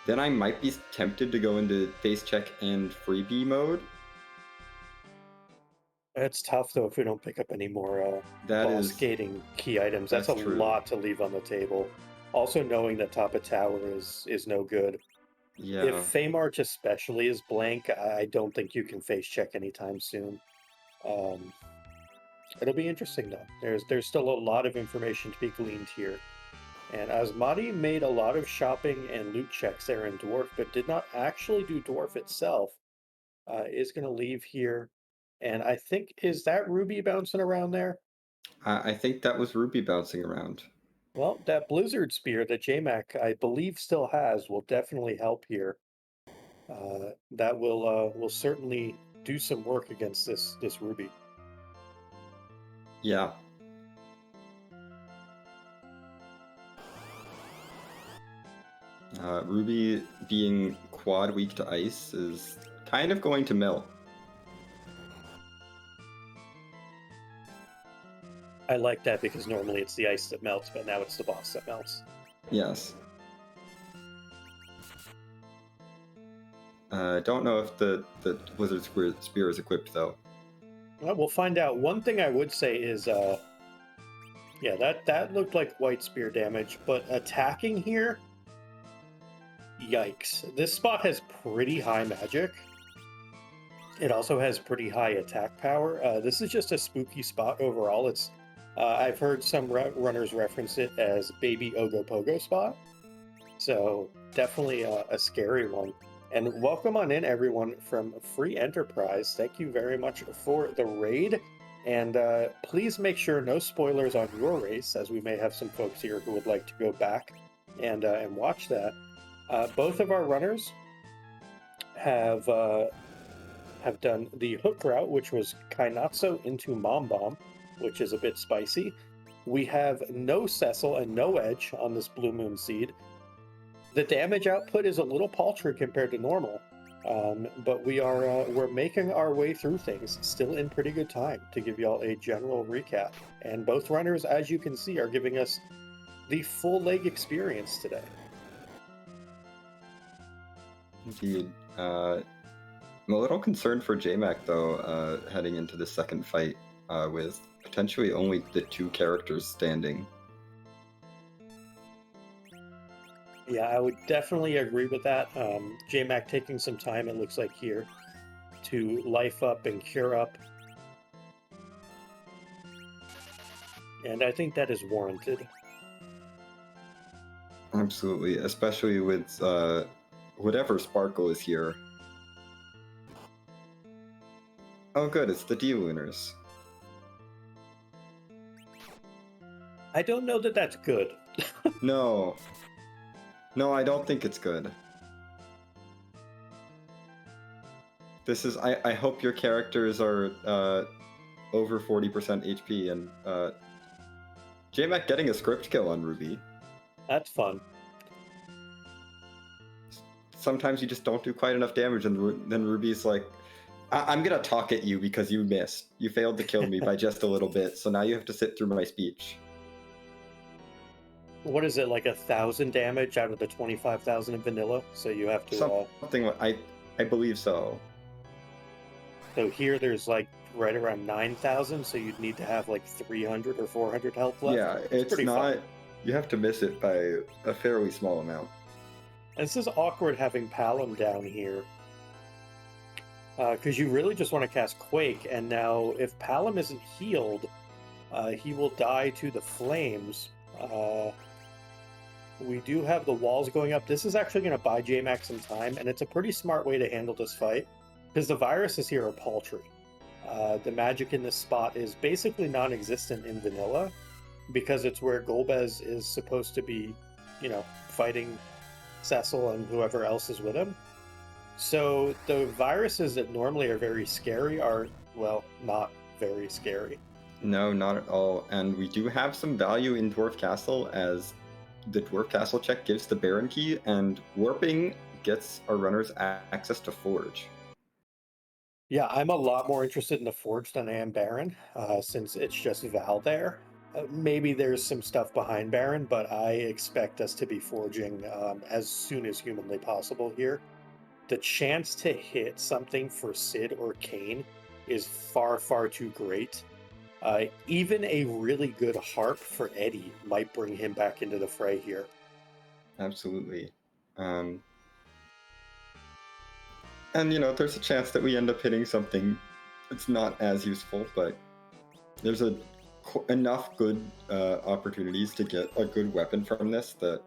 then I might be tempted to go into face check and freebie mode. It's tough though if we don't pick up any more That boss is gating key items. That's a true. lot to leave on the table. Also knowing that top of tower is no good. Yeah. If Feymarch especially is blank, I don't think you can face check anytime soon. It'll be interesting though. There's still a lot of information to be gleaned here. And Asmadi made a lot of shopping and loot checks there in Dwarf, but did not actually do Dwarf itself. Is going to leave here. And I think, is that Ruby bouncing around there? I think that was Ruby bouncing around. Well, that Blizzard Spear that JMac, I believe, still has will definitely help here. That will certainly do some work against this Ruby. Yeah. Ruby being quad weak to ice is kind of going to melt. I like that because normally it's the ice that melts, but now it's the boss that melts. Yes. Don't know if the Blizzard Spear is equipped though. Well, we'll find out. One thing I would say is, yeah, that looked like white spear damage, but attacking here, yikes. This spot has pretty high magic. It also has pretty high attack power. This is just a spooky spot overall. It's I've heard some runners reference it as Baby Ogopogo spot. So definitely a scary one. And welcome on in, everyone, from Free Enterprise. Thank you very much for the raid. And please make sure no spoilers on your race, as we may have some folks here who would like to go back and watch that. Both of our runners have done the hook route, which was Kainatsu into Mom Bomb, which is a bit spicy. We have no Cecil and no Edge on this Blue Moon Seed. The damage output is a little paltry compared to normal, but we're making our way through things, still in pretty good time, to give y'all a general recap. And both runners, as you can see, are giving us the full leg experience today. Indeed. I'm a little concerned for JMac though, heading into the second fight with potentially only the 2 characters standing. Yeah, I would definitely agree with that. JMac taking some time, it looks like here, to life up and cure up. And I think that is warranted. Absolutely, especially with whatever Sparkle is here. Oh good, it's the D-Lunars. I don't know that that's good. No. No, I don't think it's good. This is... I hope your characters are over 40% HP, and JMac getting a script kill on Ruby. That's fun. Sometimes you just don't do quite enough damage, and then Ruby's like, I'm gonna talk at you because you missed. You failed to kill me by just a little bit, so now you have to sit through my speech. What is it, like 1,000 damage out of the 25,000 in vanilla? So you have to... Something I believe so. So here there's like right around 9,000, so you'd need to have like 300 or 400 health left. Yeah, it's pretty not... fun. You have to miss it by a fairly small amount. This is awkward having Palom down here. Because you really just want to cast Quake, and now if Palom isn't healed, he will die to the flames. We do have the walls going up. This is actually going to buy JMac some time, and it's a pretty smart way to handle this fight, because the viruses here are paltry. The magic in this spot is basically non-existent in vanilla, because it's where Golbez is supposed to be, fighting Cecil and whoever else is with him. So the viruses that normally are very scary are, well, not very scary. No, not at all. And we do have some value in Dwarf Castle, as the Dwarf Castle check gives the Baron key, and warping gets our runners access to Forge. Yeah, I'm a lot more interested in the Forge than I am Baron, since it's just Val there. Maybe there's some stuff behind Baron, but I expect us to be forging as soon as humanly possible here. The chance to hit something for Sid or Kane is far, far too great. Even a really good harp for Eddie might bring him back into the fray here. Absolutely. And, there's a chance that we end up hitting something that's not as useful, but there's enough good opportunities to get a good weapon from this that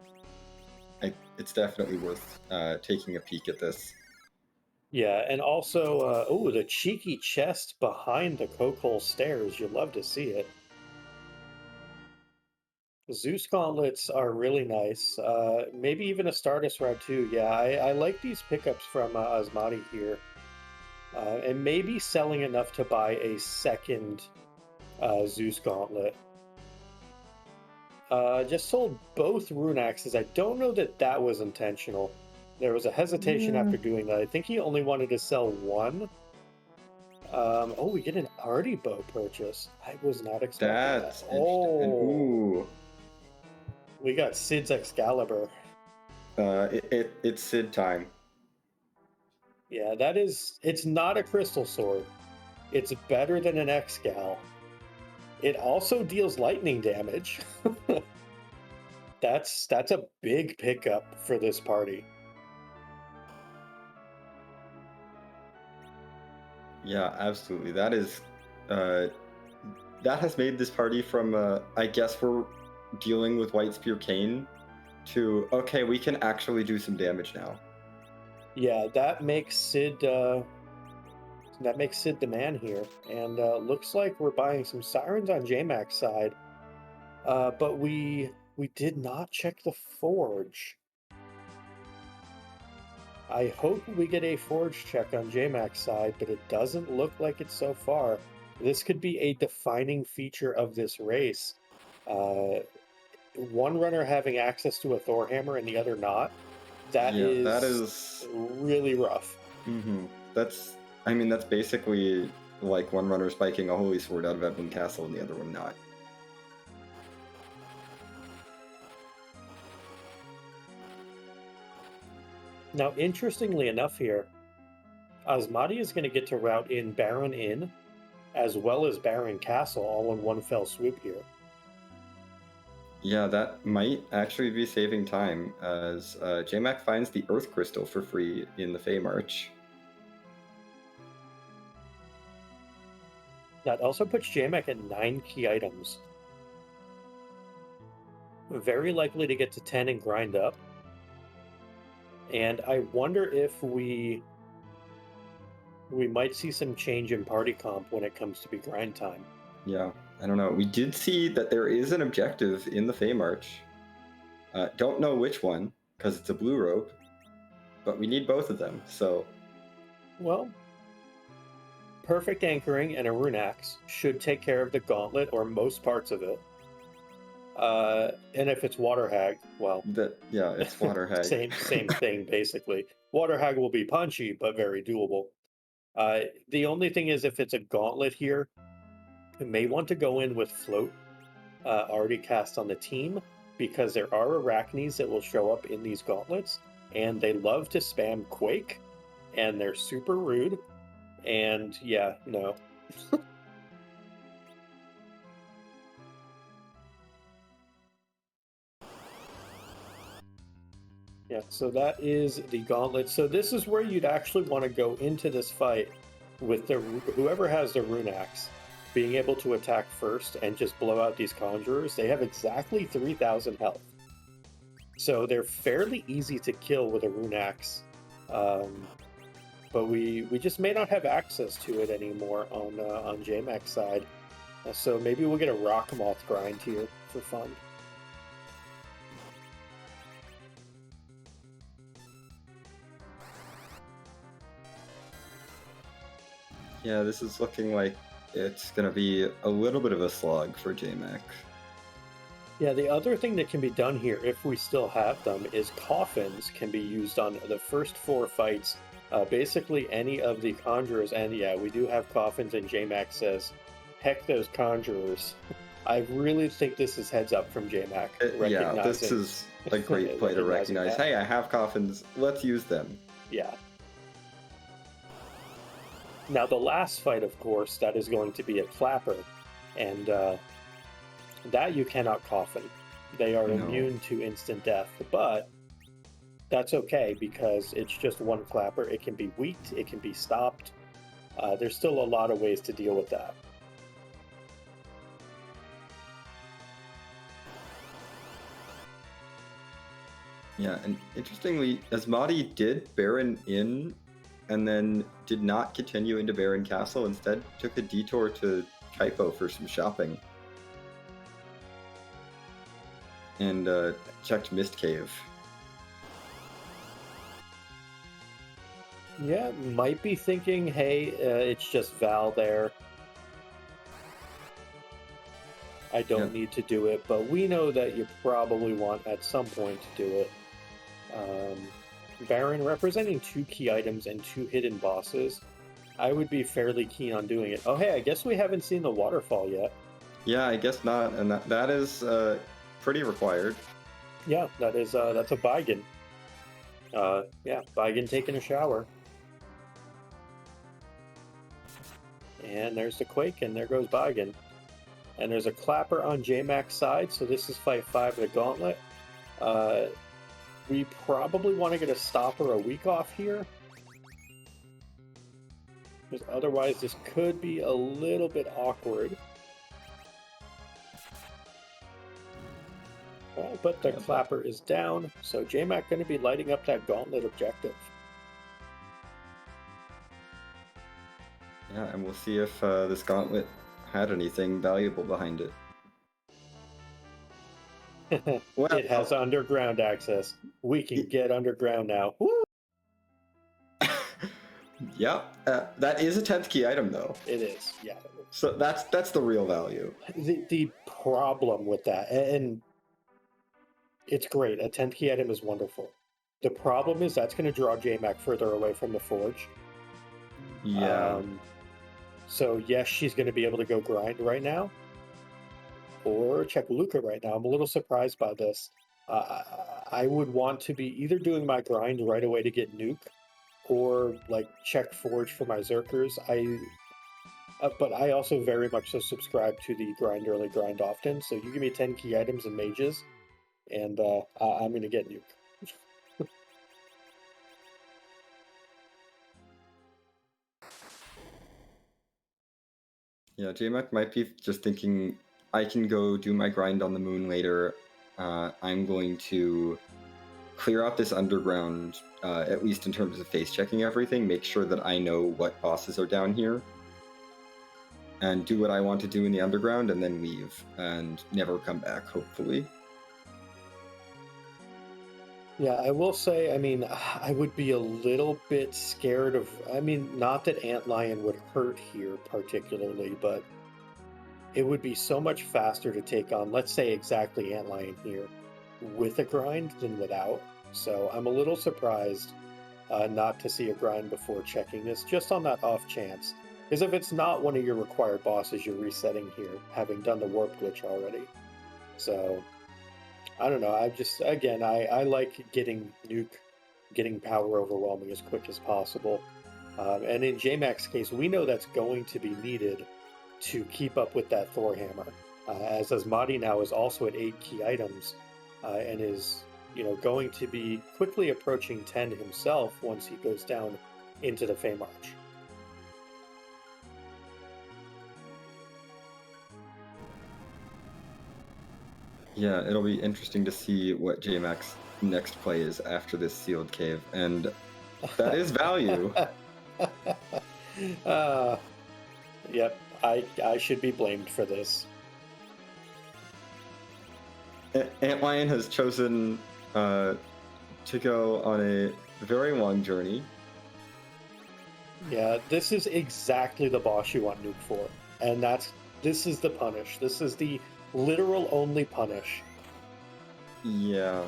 it's definitely worth taking a peek at this. Yeah, and also, the cheeky chest behind the Coke stairs. You love to see it. Zeus gauntlets are really nice. Maybe even a Stardust Rod too. Yeah, I like these pickups from Asmadi here. And maybe selling enough to buy a second Zeus gauntlet. Just sold both rune axes. I don't know that that was intentional. There was a hesitation after doing that. I think he only wanted to sell one. We get an Artie bow purchase. I was not expecting That's that. interesting. Ooh. We got Sid's Excalibur. It's Sid time. Yeah, it's not a crystal sword. It's better than an Excal. It also deals lightning damage. That's a big pickup for this party. Yeah, absolutely. That is that has made this party from I guess we're dealing with White Spear Kane to okay, we can actually do some damage now. Yeah, that makes Sid the man here, and looks like we're buying some sirens on JMac's side. But we did not check the forge. I hope we get a forge check on JMac's side, but it doesn't look like it so far. This could be a defining feature of this race. One runner having access to a Thor hammer and the other not. That is really rough. Mm-hmm. That's basically like one runner spiking a holy sword out of Eblan Castle and the other one not. Now, interestingly enough here, Asmadi is going to get to route in Baron Inn as well as Baron Castle all in one fell swoop here. Yeah, that might actually be saving time as JMac finds the Earth Crystal for free in the Fey March. That also puts JMac at 9 key items. Very likely to get to 10 and grind up. And I wonder if we might see some change in party comp when it comes to be grind time. Yeah, I don't know. We did see that there is an objective in the Fey March. Don't know which one, because it's a blue rope, but we need both of them, so... Well, perfect anchoring and a rune axe should take care of the gauntlet or most parts of it. And if it's Water Hag, well... it's Water Hag. same thing, basically. Water Hag will be punchy, but very doable. The only thing is if it's a gauntlet here, you may want to go in with Float already cast on the team, because there are arachnes that will show up in these gauntlets, and they love to spam Quake, and they're super rude, and yeah, no. Yeah, so that is the gauntlet. So this is where you'd actually want to go into this fight with whoever has the rune axe being able to attack first and just blow out these conjurers. They have exactly 3,000 health. So they're fairly easy to kill with a rune axe. But we just may not have access to it anymore on JMac's side. So maybe we'll get a Rock Moth grind here for fun. Yeah, this is looking like it's going to be a little bit of a slog for JMac. Yeah, the other thing that can be done here, if we still have them, is coffins can be used on the first 4 fights. Basically, any of the conjurers, and yeah, we do have coffins, and JMac says, heck those conjurers. I really think this is heads up from JMac. Yeah, this is a great play to recognize, hey, I have coffins, let's use them. Yeah. Now, the last fight, of course, that is going to be a Clapper, and that you cannot coffin. They are immune to instant death, but that's okay because it's just one Clapper. It can be weaked, it can be stopped. There's still a lot of ways to deal with that. Yeah, and interestingly, Asmadi did Baron in and then did not continue into Baron Castle. Instead, took a detour to Kaipo for some shopping. And checked Mist Cave. Yeah, might be thinking, hey, it's just Val there. I don't need to do it, but we know that you probably want at some point to do it. Baron representing 2 key items and 2 hidden bosses. I would be fairly keen on doing it. Oh, hey, I guess we haven't seen the waterfall yet. Yeah, I guess not, and that is pretty required. Yeah, that's a Baigen. Yeah, Baigen taking a shower. And there's the Quake, and there goes Baigen. And there's a Clapper on JMac's side, so this is fight 5 of the Gauntlet. We probably want to get a stopper a week off here. Because otherwise this could be a little bit awkward. But the Clapper is down, so JMac going to be lighting up that Gauntlet objective. Yeah, and we'll see if this Gauntlet had anything valuable behind it. Well, it has underground access. We can get underground now. Woo! Yeah, that is a 10th key item, though. It is, yeah. So that's the real value. The problem with that, and it's great, a 10th key item is wonderful. The problem is that's going to draw JMac further away from the Forge. Yeah. So yes, she's going to be able to go grind right now. Or check Luca right now. I'm a little surprised by this. I would want to be either doing my grind right away to get Nuke, or like check Forge for my Zerkers. But I also very much so subscribe to the grind early, grind often. So you give me 10 key items and mages, and I'm going to get Nuke. Yeah, JMac might be just thinking, I can go do my grind on the moon later. I'm going to clear out this underground, at least in terms of face checking everything, make sure that I know what bosses are down here, and do what I want to do in the underground, and then leave, and never come back, hopefully. Yeah, I will say, I mean, I would be a little bit scared of, I mean, not that Antlion would hurt here particularly, but it would be so much faster to take on, let's say, exactly Antlion here with a grind than without. So I'm a little surprised not to see a grind before checking this, just on that off chance. Because if it's not one of your required bosses, you're resetting here, having done the warp glitch already. So I don't know. I just, again, I like getting Nuke, getting power overwhelming as quick as possible. And in JMac's case, we know that's going to be needed to keep up with that Thor hammer. As Asmadi now is also at 8 key items and is, going to be quickly approaching 10 himself once he goes down into the Fame Arch. Yeah, it'll be interesting to see what JMac's next play is after this sealed cave, and that is value. Yep, I should be blamed for this. Antlion has chosen to go on a very long journey. Yeah, this is exactly the boss you want Nuke for, and this is the punish. This is the literal only punish. Yeah,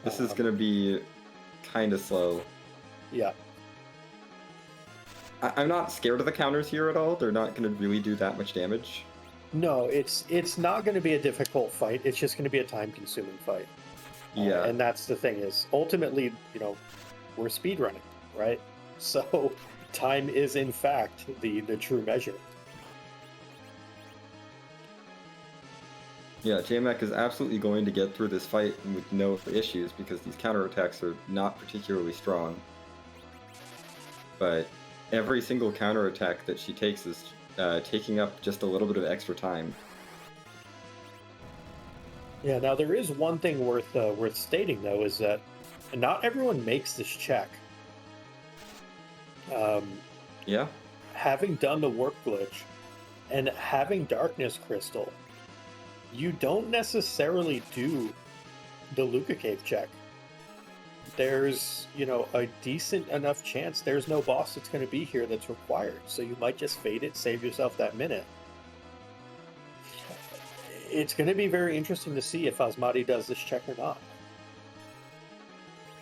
this is gonna be kind of slow. Yeah. I'm not scared of the counters here at all. They're not gonna really do that much damage. No, it's not going to be a difficult fight. It's just going to be a time-consuming fight. Yeah. And that's the thing is, ultimately, we're speedrunning, right? So time is in fact the true measure. Yeah, JMac is absolutely going to get through this fight with no issues because these counterattacks are not particularly strong. But every single counterattack that she takes is taking up just a little bit of extra time. Yeah. Now there is one thing worth stating though, is that not everyone makes this check. Yeah. Having done the warp glitch and having darkness crystal, you don't necessarily do the Luca Cave check. There's, a decent enough chance there's no boss that's going to be here that's required. So you might just fade it, save yourself that minute. It's going to be very interesting to see if Asmadi does this check or not.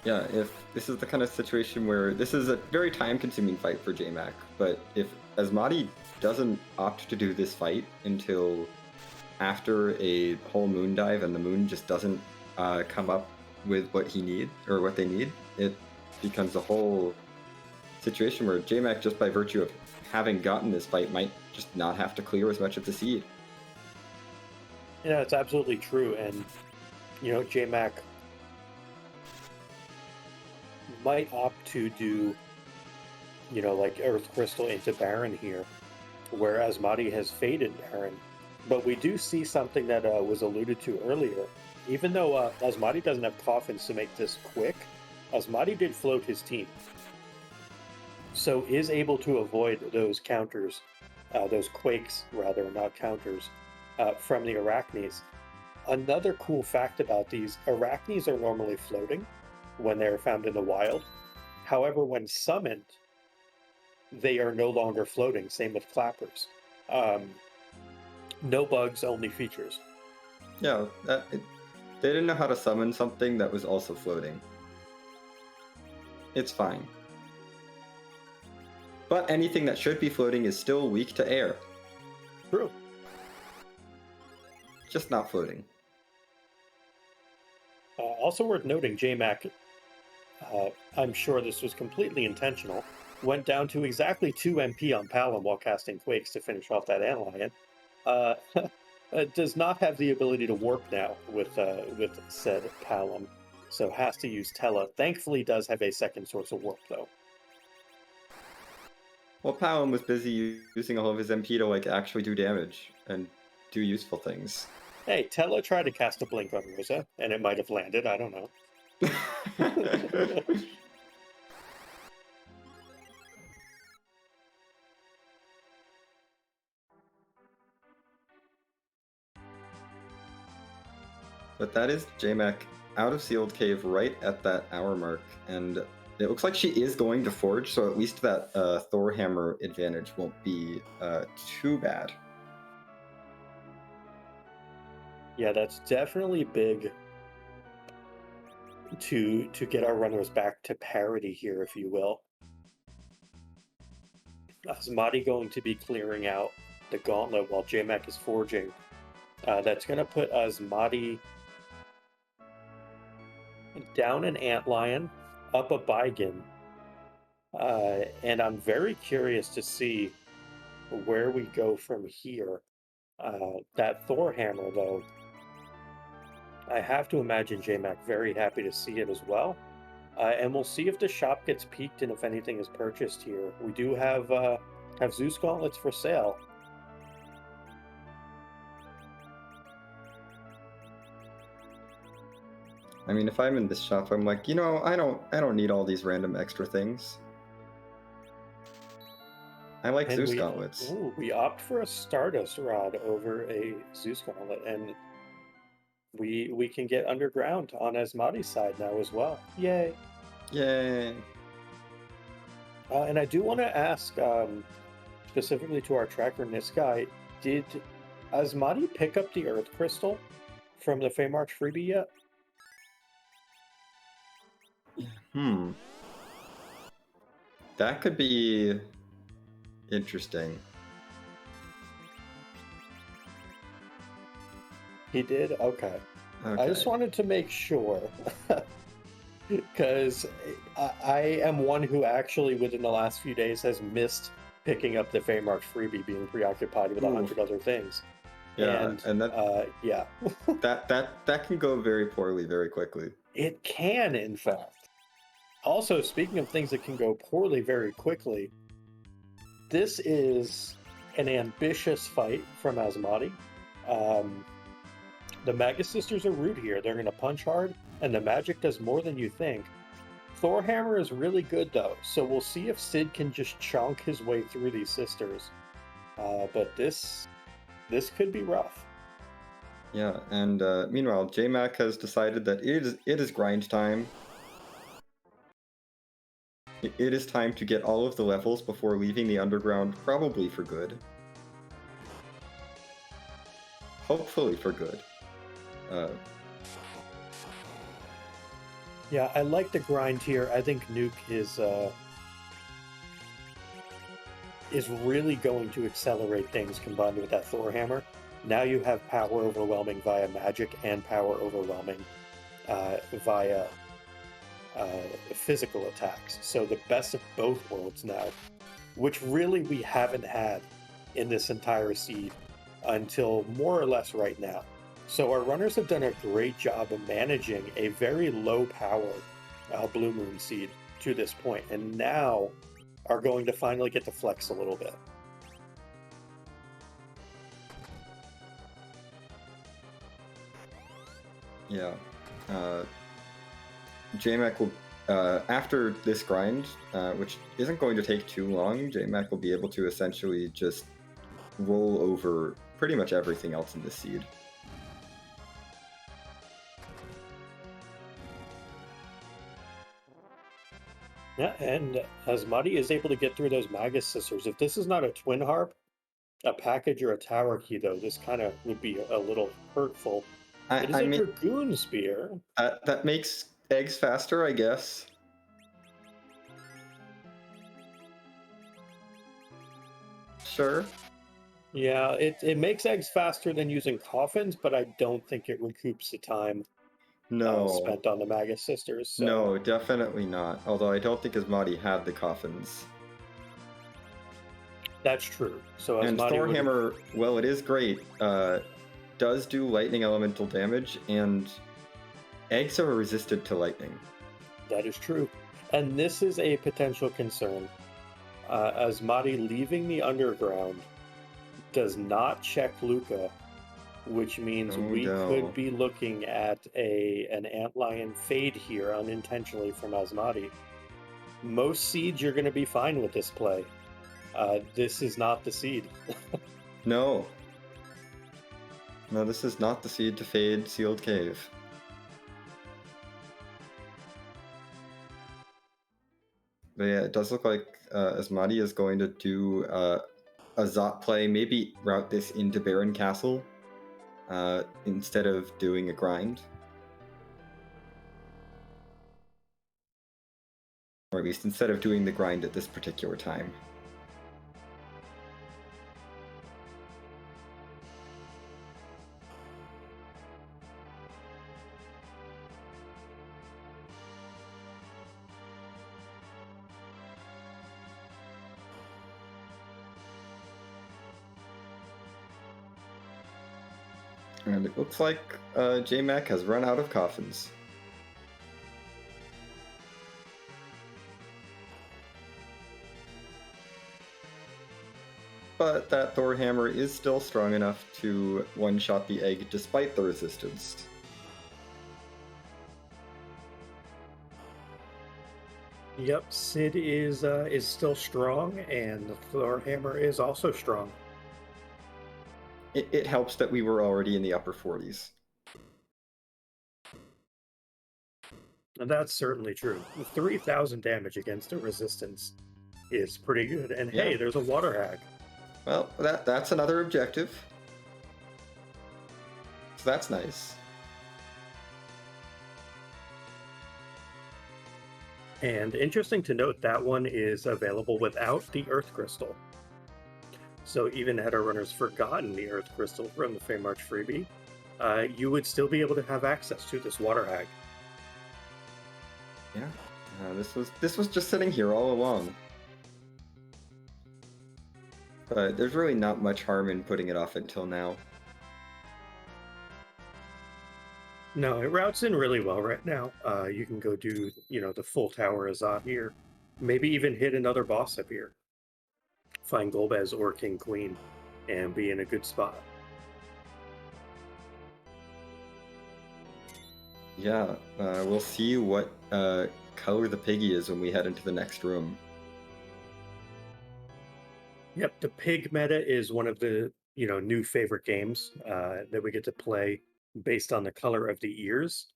Yeah, if this is the kind of situation where this is a very time-consuming fight for JMac, but if Asmadi doesn't opt to do this fight until after a whole moon dive and the moon just doesn't come up with what he needs or what they need, it becomes a whole situation where JMac, just by virtue of having gotten this fight, might just not have to clear as much of the seed. Yeah, it's absolutely true. And, JMac might opt to do, like Earth Crystal into Baron here, whereas Asmadi has faded Baron. But we do see something that was alluded to earlier. Even though Asmadi doesn't have coffins to make this quick, Asmadi did float his team. So is able to avoid those counters, those quakes rather, not counters, from the Arachnes. Another cool fact about these, Arachnes are normally floating when they're found in the wild. However, when summoned, they are no longer floating. Same with clappers. No bugs, only features. Yeah, they didn't know how to summon something that was also floating. It's fine. But anything that should be floating is still weak to air. True. Just not floating. Also worth noting, JMac, I'm sure this was completely intentional, went down to exactly 2 MP on Palom while casting Quakes to finish off that Antlion. Does not have the ability to warp now with said Palom, so has to use Tella. Thankfully does have a second source of warp, though. Well, Palom was busy using all of his MP to actually do damage and do useful things. Hey, Tella tried to cast a Blink on Rosa, and it might have landed, I don't know. But that is JMac out of Sealed Cave right at that hour mark, and it looks like she is going to Forge, so at least that Thor Hammer advantage won't be too bad. Yeah, that's definitely big to get our runners back to parity here, if you will. Asmadi going to be clearing out the gauntlet while JMac is forging. That's going to put Asmadi down an Antlion, up a Baigen. And I'm very curious to see where we go from here. That Thor Hammer, though, I have to imagine JMac very happy to see it as well. And we'll see if the shop gets peaked and if anything is purchased here. We do have Zeus gauntlets for sale. I mean, if I'm in this shop, I'm like, I don't need all these random extra things. I like Zeus gauntlets. Ooh, we opt for a Stardust Rod over a Zeus gauntlet, and we can get underground on Asmadi's side now as well. Yay! Yay! And I do want to ask, specifically to our tracker Niskai, did Asmadi pick up the Earth Crystal from the Feymarch freebie yet? That could be interesting. He did? Okay. I just Okay. wanted to make sure. Because I am one who actually, within the last few days, has missed picking up the Feymarch freebie, being preoccupied with Ooh. 100 other things. Yeah, And and that yeah, that can go very poorly very quickly. it can, in fact. Also, speaking of things that can go poorly very quickly, this is an ambitious fight from Asmadi. Um, the Magus Sisters are rude here. They're going to punch hard, and the magic does more than you think. Thorhammer is really good, though, so we'll see if Sid can just chonk his way through these sisters. But this could be rough. Yeah, and meanwhile, JMac has decided that it is grind time. It is time to get all of the levels before leaving the underground, probably for good. Hopefully for good. Yeah, I like the grind here. I think Nuke is really going to accelerate things combined with that Thorhammer. Now you have power overwhelming via magic and power overwhelming via physical attacks. So the best of both worlds now, which really we haven't had in this entire seed until more or less right now. So our runners have done a great job of managing a very low power Blue Moon seed to this point, and now are going to finally get to flex a little bit. Yeah. JMac will, after this grind, which isn't going to take too long, JMac will be able to essentially just roll over pretty much everything else in this seed. Yeah, and Asmadi is able to get through those Magus Sisters. If this is not a Twin Harp, a package, or a Tower Key, though, this kind of would be a little hurtful. It is I a mean, Dragoon Spear. that makes eggs faster, I guess. Sure. Yeah, it makes eggs faster than using coffins, but I don't think it recoups the time No. spent on the Magus Sisters. So. No, definitely not. Although I don't think Asmadi had the coffins. That's true. So And Asmadi Thorhammer, well, it is great. Does do lightning elemental damage, and eggs are resistant to lightning. That is true. And this is a potential concern. Asmadi leaving the underground does not check Luca, which means we could be looking at an Antlion fade here unintentionally from Asmadi. Most seeds you're going to be fine with this play. This is not the seed. No. No, this is not the seed to fade Sealed Cave. But yeah, it does look like Asmadi is going to do a Zot play, maybe route this into Baron Castle instead of doing a grind. Or at least instead of doing the grind at this particular time. And it looks like JMac has run out of coffins. But that Thorhammer is still strong enough to one-shot the egg despite the resistance. Yep, Sid is still strong, and the Thorhammer is also strong. It helps that we were already in the upper 40s. And that's certainly true. 3,000 damage against a resistance is pretty good. And Yeah. hey, there's a water hag. Well, that's another objective. So that's nice. And interesting to note, that one is available without the Earth Crystal. So even had our runners forgotten the Earth Crystal from the Feymarch freebie, you would still be able to have access to this water hag. Yeah, this was just sitting here all along. But there's really not much harm in putting it off until now. No, it routes in really well right now. You can go do, the full tower Azat here. Maybe even hit another boss up here. Find Golbez or King Queen and be in a good spot. Yeah, we'll see what color the piggy is when we head into the next room. Yep, the pig meta is one of the new favorite games that we get to play based on the color of the ears.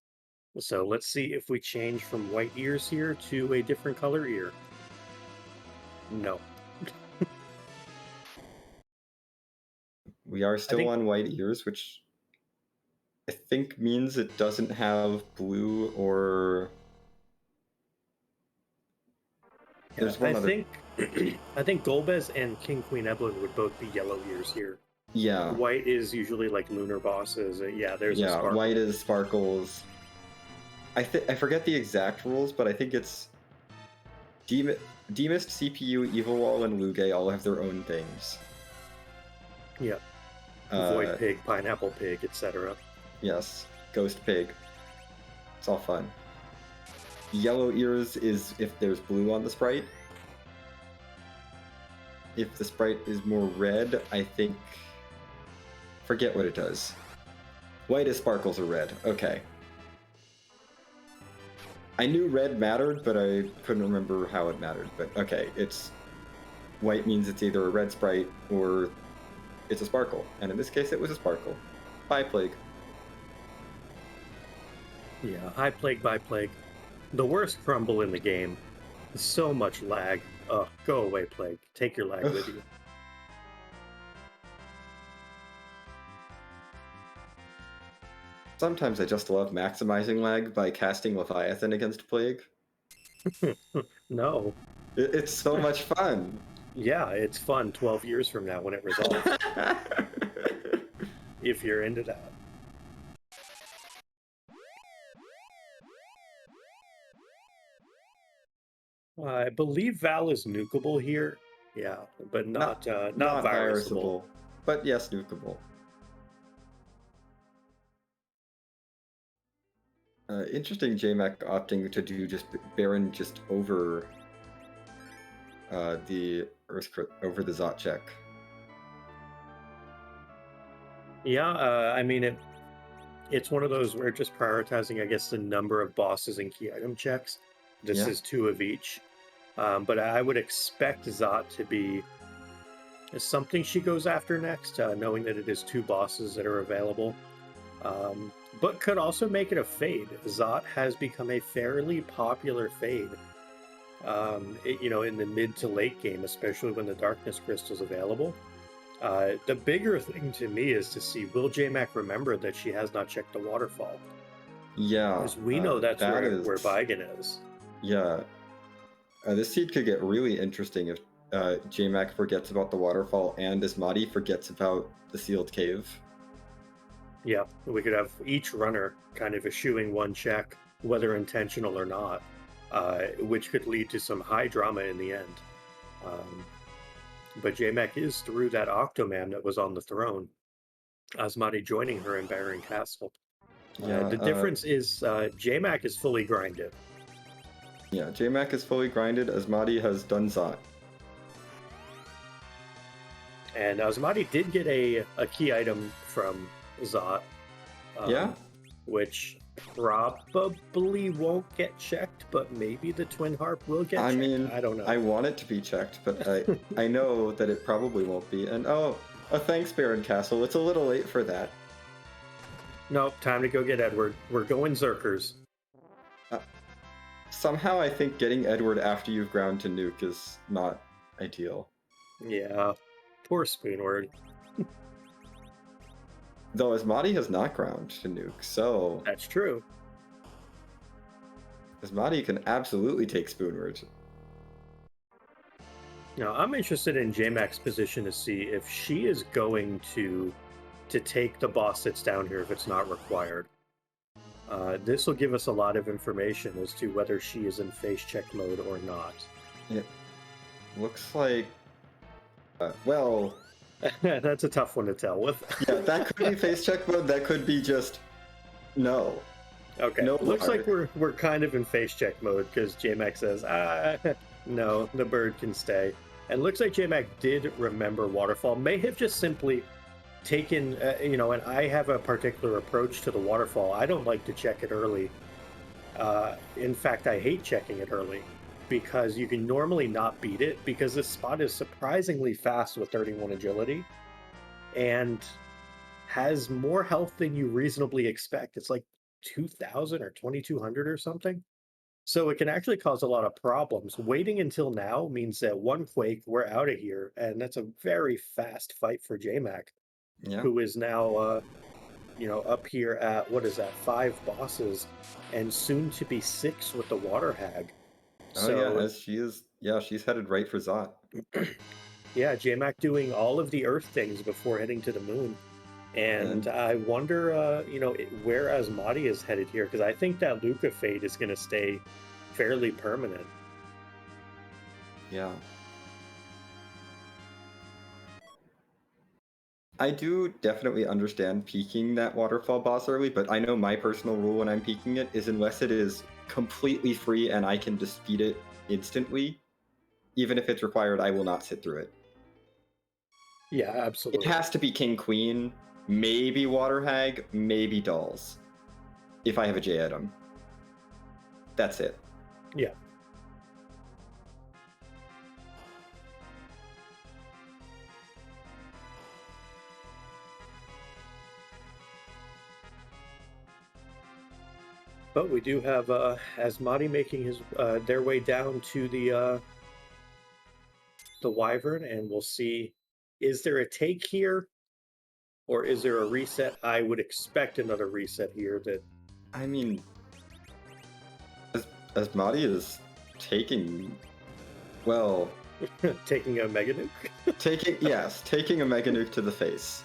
So let's see if we change from white ears here to a different color ear. No. We are still on white ears, which I think means it doesn't have blue or... There's one other... I think Golbez and King Queen Eblan would both be yellow ears here. Yeah. White is usually like lunar bosses. There's a Sparkle. White is Sparkles. I forget the exact rules, but I think it's Demist, CPU, Evil Wall, and Luge all have their own things. Yep. Void Pig, Pineapple Pig, etc. Yes. Ghost Pig. It's all fun. Yellow ears is if there's blue on the sprite. If the sprite is more red, I think... Forget what it does. White is Sparkles or red. Okay. I knew red mattered, but I couldn't remember how it mattered. But okay, it's... White means it's either a red sprite or it's a Sparkle. And in this case, it was a Sparkle. Bye, Plague. Yeah, High Plague, Bye Plague. The worst crumble in the game. So much lag. Ugh, go away, Plague. Take your lag with you. Sometimes I just love maximizing lag by casting Leviathan against Plague. No. It's so much fun. Yeah, it's fun 12 years from now when it resolves. If you're into that. I believe Val is nukeable here. Yeah, but not virusable. But yes, nukeable. Interesting JMac opting to do just Baron just over the Zot check. Yeah, I mean it's one of those where just prioritizing, I guess, the number of bosses and key item checks. This is 2 of each. But I would expect Zot to be something she goes after next, knowing that it is 2 bosses that are available. But could also make it a fade. Zot has become a fairly popular fade. In the mid to late game, especially when the Darkness Crystal is available. The bigger thing to me is to see, will JMac remember that she has not checked the waterfall? Yeah. Because we know that's where Baigen is. Yeah. This seed could get really interesting if JMac forgets about the waterfall and Asmadi forgets about the sealed cave. Yeah, we could have each runner kind of eschewing one check, whether intentional or not, which could lead to some high drama in the end. But JMac is through that Octoman that was on the throne. Asmadi joining her in Baron Castle. The difference is JMac is fully grinded. Yeah, JMac is fully grinded. Asmadi has done Zot. And Asmadi did get a key item from Zot. Which probably won't get checked, but maybe the Twin Harp will get checked. I mean, I don't know. I want it to be checked, but I know that it probably won't be. And thanks, Baron Castle. It's a little late for that. Nope, time to go get Edward. We're going Zerkers. Somehow I think getting Edward after you've ground to nuke is not ideal. Yeah, poor Spoonward. Though Asmadi has not ground to nuke, so... That's true. Asmadi can absolutely take Spoonward. Now, I'm interested in JMac's position to see if she is going to to take the boss that's down here if it's not required. This will give us a lot of information as to whether she is in face check mode or not. It looks like, well, That's a tough one to tell with. yeah, that could be face check mode. That could be just no. Okay, No looks bar. like we're kind of in face check mode because JMac says, no, the bird can stay. And looks like JMac did remember Waterfall, may have just simply taken, and I have a particular approach to the Waterfall. I don't like to check it early. In fact, I hate checking it early because you can normally not beat it because this spot is surprisingly fast with 31 agility and has more health than you reasonably expect. It's like 2,000 or 2,200 or something. So it can actually cause a lot of problems. Waiting until now means that one quake, we're out of here, and that's a very fast fight for JMac, Yeah. who is now, up here at what is that, 5 bosses, and soon to be 6 with the Water Hag. Oh yeah, as she is. Yeah, she's headed right for Zot. Yeah, JMac doing all of the Earth things before heading to the moon. And I wonder, where Asmadi is headed here, because I think that Luca fate is going to stay fairly permanent. Yeah. I do definitely understand peeking that waterfall boss early, but I know my personal rule when I'm peeking it is unless it is completely free and I can just beat it instantly, even if it's required, I will not sit through it. Yeah, absolutely. It has to be King Queen, maybe Water Hag, maybe Dolls. If I have a J item. That's it. Yeah. But we do have Asmadi making their way down to the Wyvern, and we'll see, is there a take here or is there a reset? I would expect another reset here. That I mean, Asmadi is taking, well, taking a Mega Nuke? taking a Mega Nuke to the face.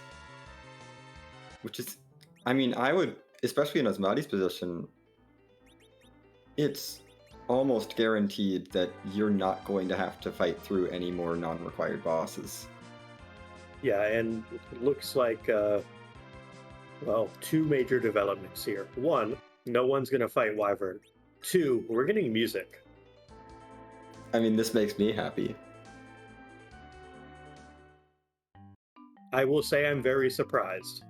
Which is, I mean, I would, especially in Asmadi's position, it's almost guaranteed that you're not going to have to fight through any more non-required bosses. Yeah, and it looks like, 2 major developments here. 1, no one's going to fight Wyvern. 2, we're getting music. I mean, this makes me happy. I will say I'm very surprised.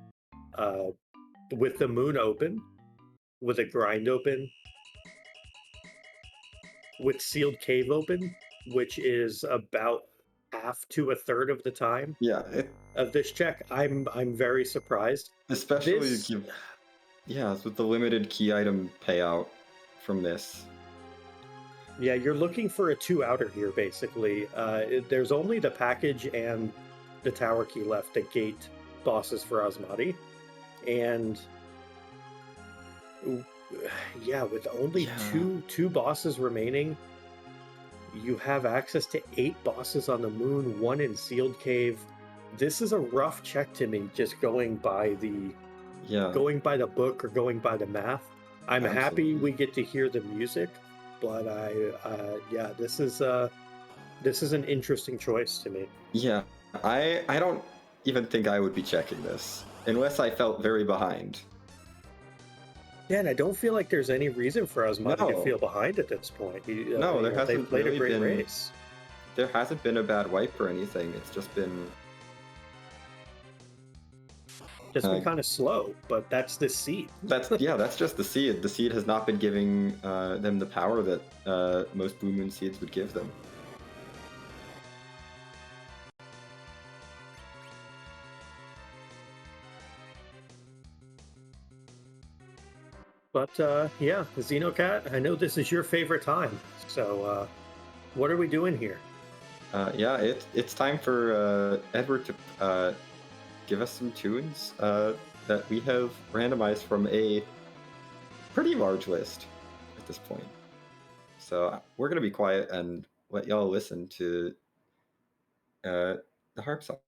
With the moon open, with a grind open, with sealed cave open, which is about half to a third of the time of this check, I'm very surprised. Especially with the limited key item payout from this. Yeah, you're looking for a 2-outer here, basically. There's only the package and the tower key left that gate bosses for Asmadi. And with only two bosses remaining, you have access to 8 bosses on the moon, 1 in sealed cave. This is a rough check to me, just going by the book or going by the math. I'm happy we get to hear the music, but this is an interesting choice to me. Yeah, I don't even think I would be checking this unless I felt very behind. Yeah, and I don't feel like there's any reason for Asmadi to feel behind at this point. There hasn't. They've played really a great been, race. There hasn't been a bad wipe or anything. It's just been kind of slow, but that's the seed. That's just the seed. The seed has not been giving them the power that most Blue Moon seeds would give them. But Xenocat, I know this is your favorite time. So what are we doing here? It's time for Edward to give us some tunes that we have randomized from a pretty large list at this point. So we're going to be quiet and let y'all listen to the harp song.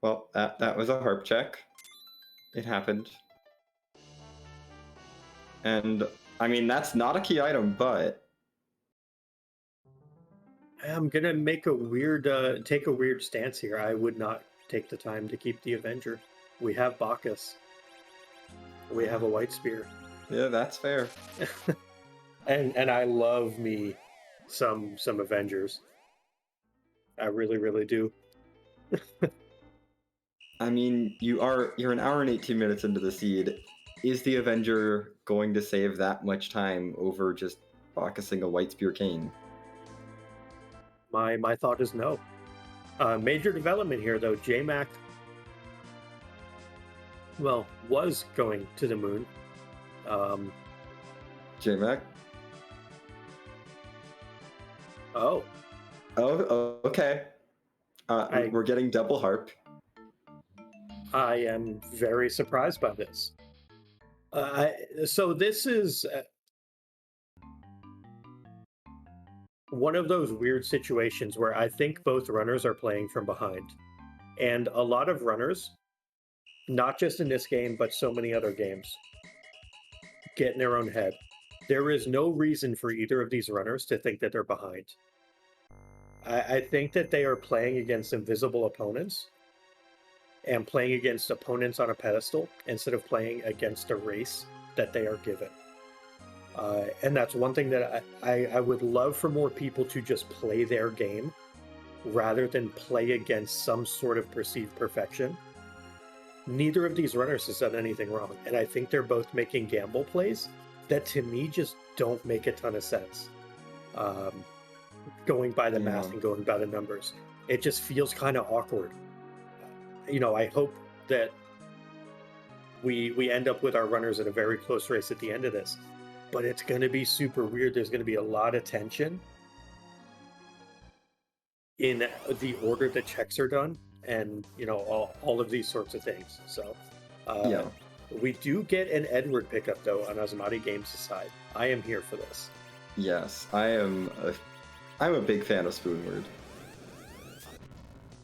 Well, that was a harp check. It happened. And, I mean, that's not a key item, but... I'm gonna make a weird, take a weird stance here. I would not take the time to keep the Avenger. We have Bacchus. We have a White Spear. Yeah, that's fair. and I love me some Avengers. I really, really do. I mean, you're an hour and 18 minutes into the seed. Is the Avenger going to save that much time over just Bacchusing a White Spear Cane? My thought is no. Major development here, though. JMac, well, was going to the moon. JMac? Oh. Oh, okay. We're getting double harp. I am very surprised by this. So this is one of those weird situations where I think both runners are playing from behind. And a lot of runners, not just in this game, but so many other games, get in their own head. There is no reason for either of these runners to think that they're behind. I think that they are playing against invisible opponents and playing against opponents on a pedestal instead of playing against a race that they are given. And that's one thing that I would love for more people to just play their game rather than play against some sort of perceived perfection. Neither of these runners has done anything wrong, and I think they're both making gamble plays that to me just don't make a ton of sense. Going by the math and going by the numbers, it just feels kind of awkward. I hope that we end up with our runners in a very close race at the end of this, but it's going to be super weird. There's going to be a lot of tension in the order that checks are done, and all of these sorts of things. So we do get an Edward pickup though on AsmadiGames' side. I am here for this. Yes, I'm a big fan of Spoonward,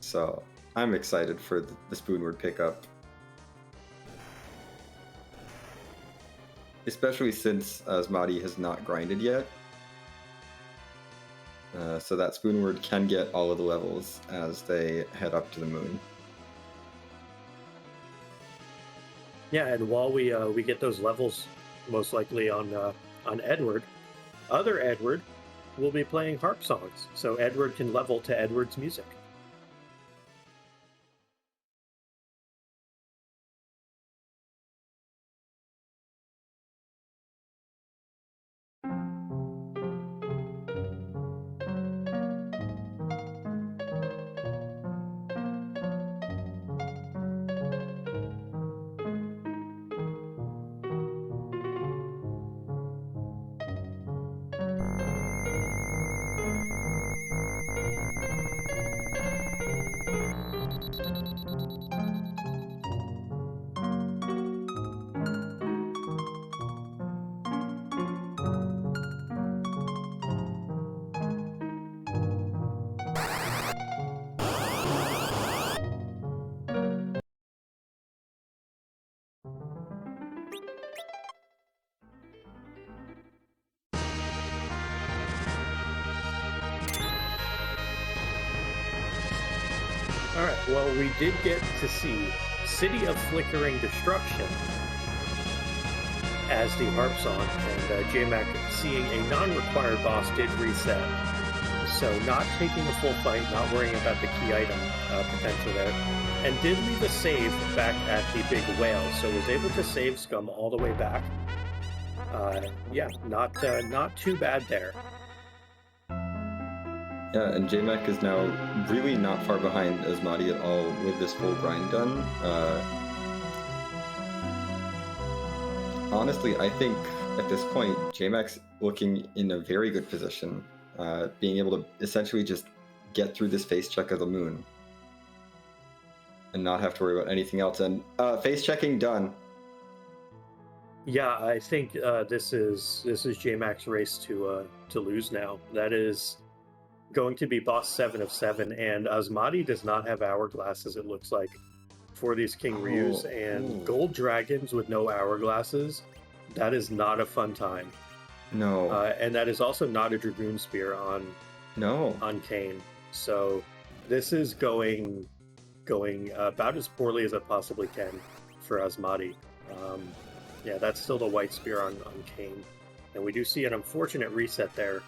so I'm excited for the Spoonward pickup, especially since Asmadi has not grinded yet. So that Spoonward can get all of the levels as they head up to the moon. Yeah, and while we get those levels, most likely on Edward, other Edward will be playing harp songs, so Edward can level to Edward's music. Alright, well, we did get to see City of Flickering Destruction as the harp song, and JMac seeing a non-required boss did reset. So not taking a full fight, not worrying about the key item potential there, and did leave a save back at the big whale, so was able to save Scum all the way back. Yeah, not too bad there. Yeah, and JMac is now really not far behind Asmadi at all with this full grind done. Honestly, I think at this point, JMac's looking in a very good position, being able to essentially just get through this face check of the moon and not have to worry about anything else. And face checking done. Yeah, I think this is JMac's race to lose now. That is going to be boss 7 of 7, and Asmadi does not have hourglasses, it looks like, for these King Ryus, and gold dragons with no hourglasses. That is not a fun time. No. And that is also not a Dragoon Spear on Kane. So this is going about as poorly as it possibly can for Asmadi. Yeah, that's still the white spear on Kane. And we do see an unfortunate reset there.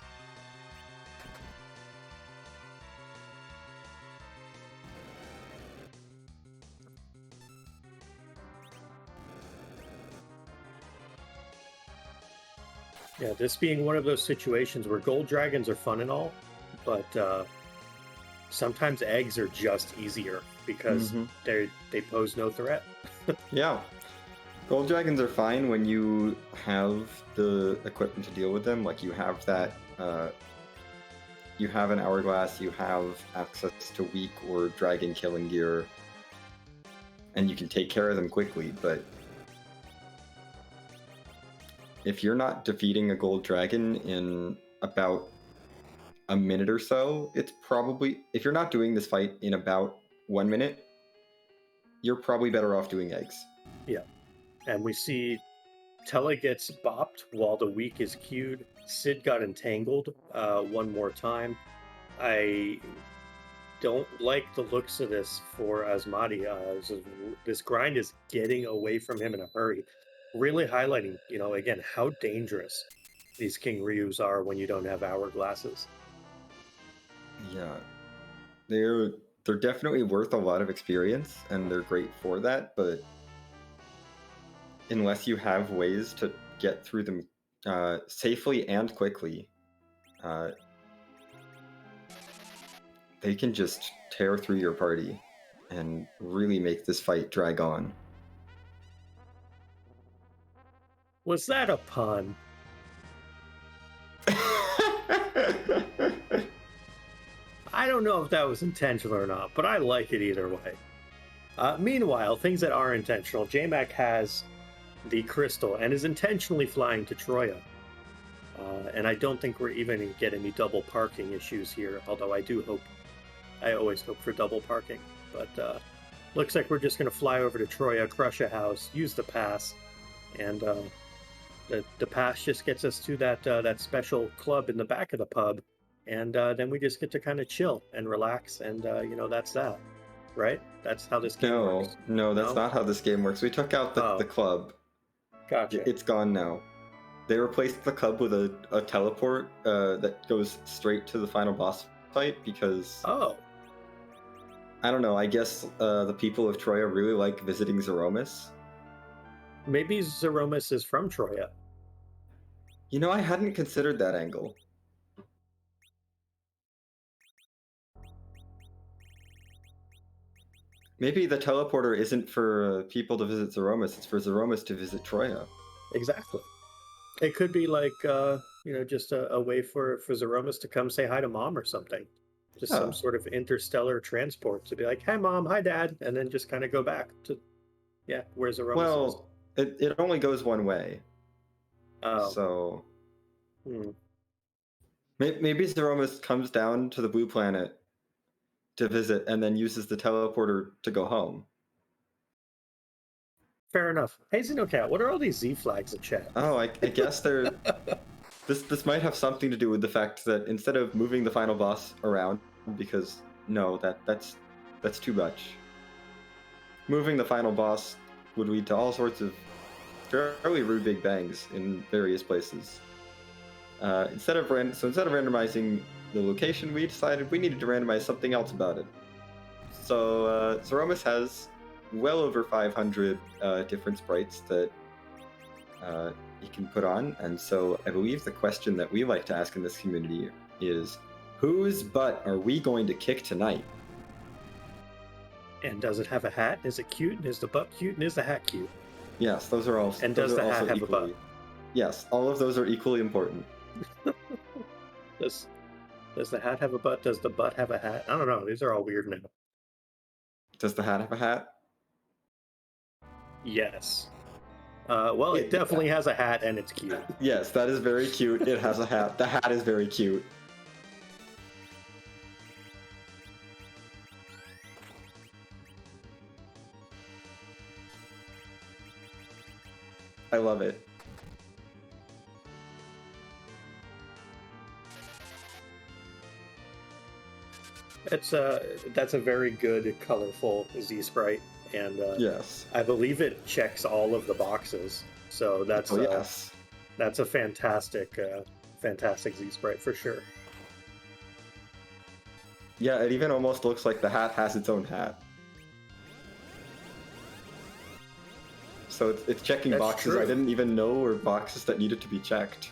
Yeah, this being one of those situations where gold dragons are fun and all, but sometimes eggs are just easier because they pose no threat. Yeah. Gold dragons are fine when you have the equipment to deal with them. Like you have that, you have an hourglass, you have access to weak or dragon killing gear, and you can take care of them quickly. But if you're not defeating a gold dragon in about a minute or so, it's probably, if you're not doing this fight in about 1 minute, you're probably better off doing eggs. Yeah. And we see Tella gets bopped while the weak is queued. Sid got entangled one more time. I don't like the looks of this for Asmadi. This grind is getting away from him in a hurry. Really highlighting, again, how dangerous these King Ryus are when you don't have hourglasses. Yeah. They're definitely worth a lot of experience, and they're great for that, but unless you have ways to get through them safely and quickly, they can just tear through your party and really make this fight drag on. Was that a pun? I don't know if that was intentional or not, but I like it either way. Meanwhile, things that are intentional, J-Mac has the crystal and is intentionally flying to Troya. And I don't think we're even going to get any double parking issues here, although I always hope for double parking. But looks like we're just going to fly over to Troya, crush a house, use the pass, and the pass just gets us to that special club in the back of the pub, and then we just get to kind of chill and relax, and that's that, right? That's how this game works. No, that's not how this game works. We took out the club. Gotcha. It's gone now. They replaced the club with a teleport that goes straight to the final boss fight because... Oh. I don't know, I guess the people of Troya really like visiting Zeromus. Maybe Zeromus is from Troya. I hadn't considered that angle. Maybe the teleporter isn't for people to visit Zeromus, it's for Zeromus to visit Troya. Exactly. It could be like, just a way for Zeromus to come say hi to mom or something. Just some sort of interstellar transport to be like, hi mom, hi dad, and then just kind of go back to, where Zeromus is. It only goes one way. Oh. So... Maybe Zeromus comes down to the blue planet to visit and then uses the teleporter to go home. Fair enough. Hey, Xenocat, what are all these Z flags in chat? Oh, I guess they're... This might have something to do with the fact that instead of moving the final boss around, because no, that's too much. Moving the final boss would lead to all sorts of fairly rude big bangs in various places. Instead of randomizing the location, we decided we needed to randomize something else about it. So Zeromus has well over 500 different sprites that you can put on, and so I believe the question that we like to ask in this community is, whose butt are we going to kick tonight? And does it have a hat? Is it cute? And is the butt cute? And is the hat cute? Yes, those are all. And does the hat have a butt? Yes, all of those are equally important. Does the hat have a butt? Does the butt have a hat? I don't know. These are all weird now. Does the hat have a hat? Yes. Well, it definitely has a hat, and it's cute. Yes, that is very cute. It has a hat. The hat is very cute. I love it. That's a very good, colorful Z sprite, and Yes. I believe it checks all of the boxes. So Oh, yes. that's a fantastic, fantastic Z sprite for sure. Yeah, it even almost looks like the hat has its own hat. So it's checking That's boxes true. I didn't even know were boxes that needed to be checked.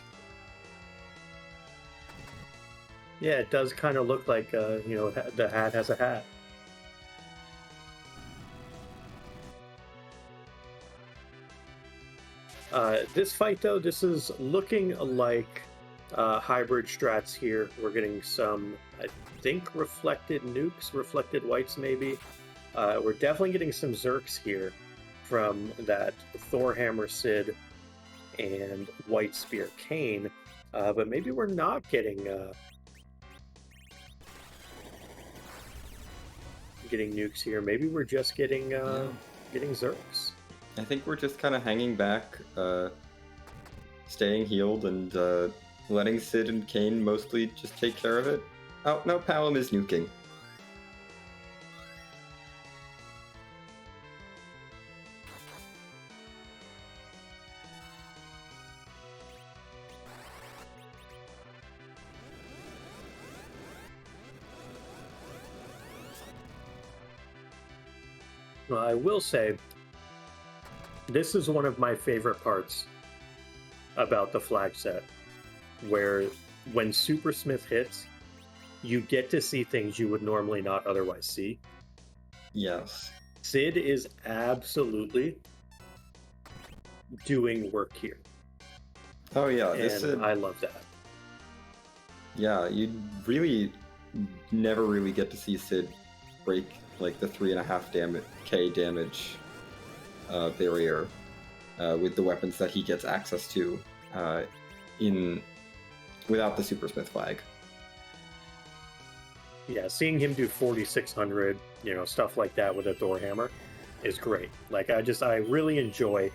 Yeah, it does kind of look like you know, the hat has a hat. This fight, though, this is looking like hybrid strats here. We're getting some, I think, reflected nukes, reflected whites, maybe. We're definitely getting some Zerks here from that Thor Hammer Sid and White Spear Kane. But maybe we're not getting nukes here. Maybe we're just getting getting Zerks. I think we're just kind of hanging back, staying healed, and letting Sid and Kane mostly just take care of it. Oh, no, Palom is nuking. Well, I will say, this is one of my favorite parts about the flag set, where when Super Smith hits, you get to see things you would normally not otherwise see. Yes. Sid is absolutely doing work here. Oh, yeah. And I love that. Yeah, you really never really get to see Sid break like the 3.5K damage barrier with the weapons that he gets access to without the Super Smith flag. Yeah, seeing him do 4,600, you know, stuff like that with a Thor hammer is great. Like, I really enjoy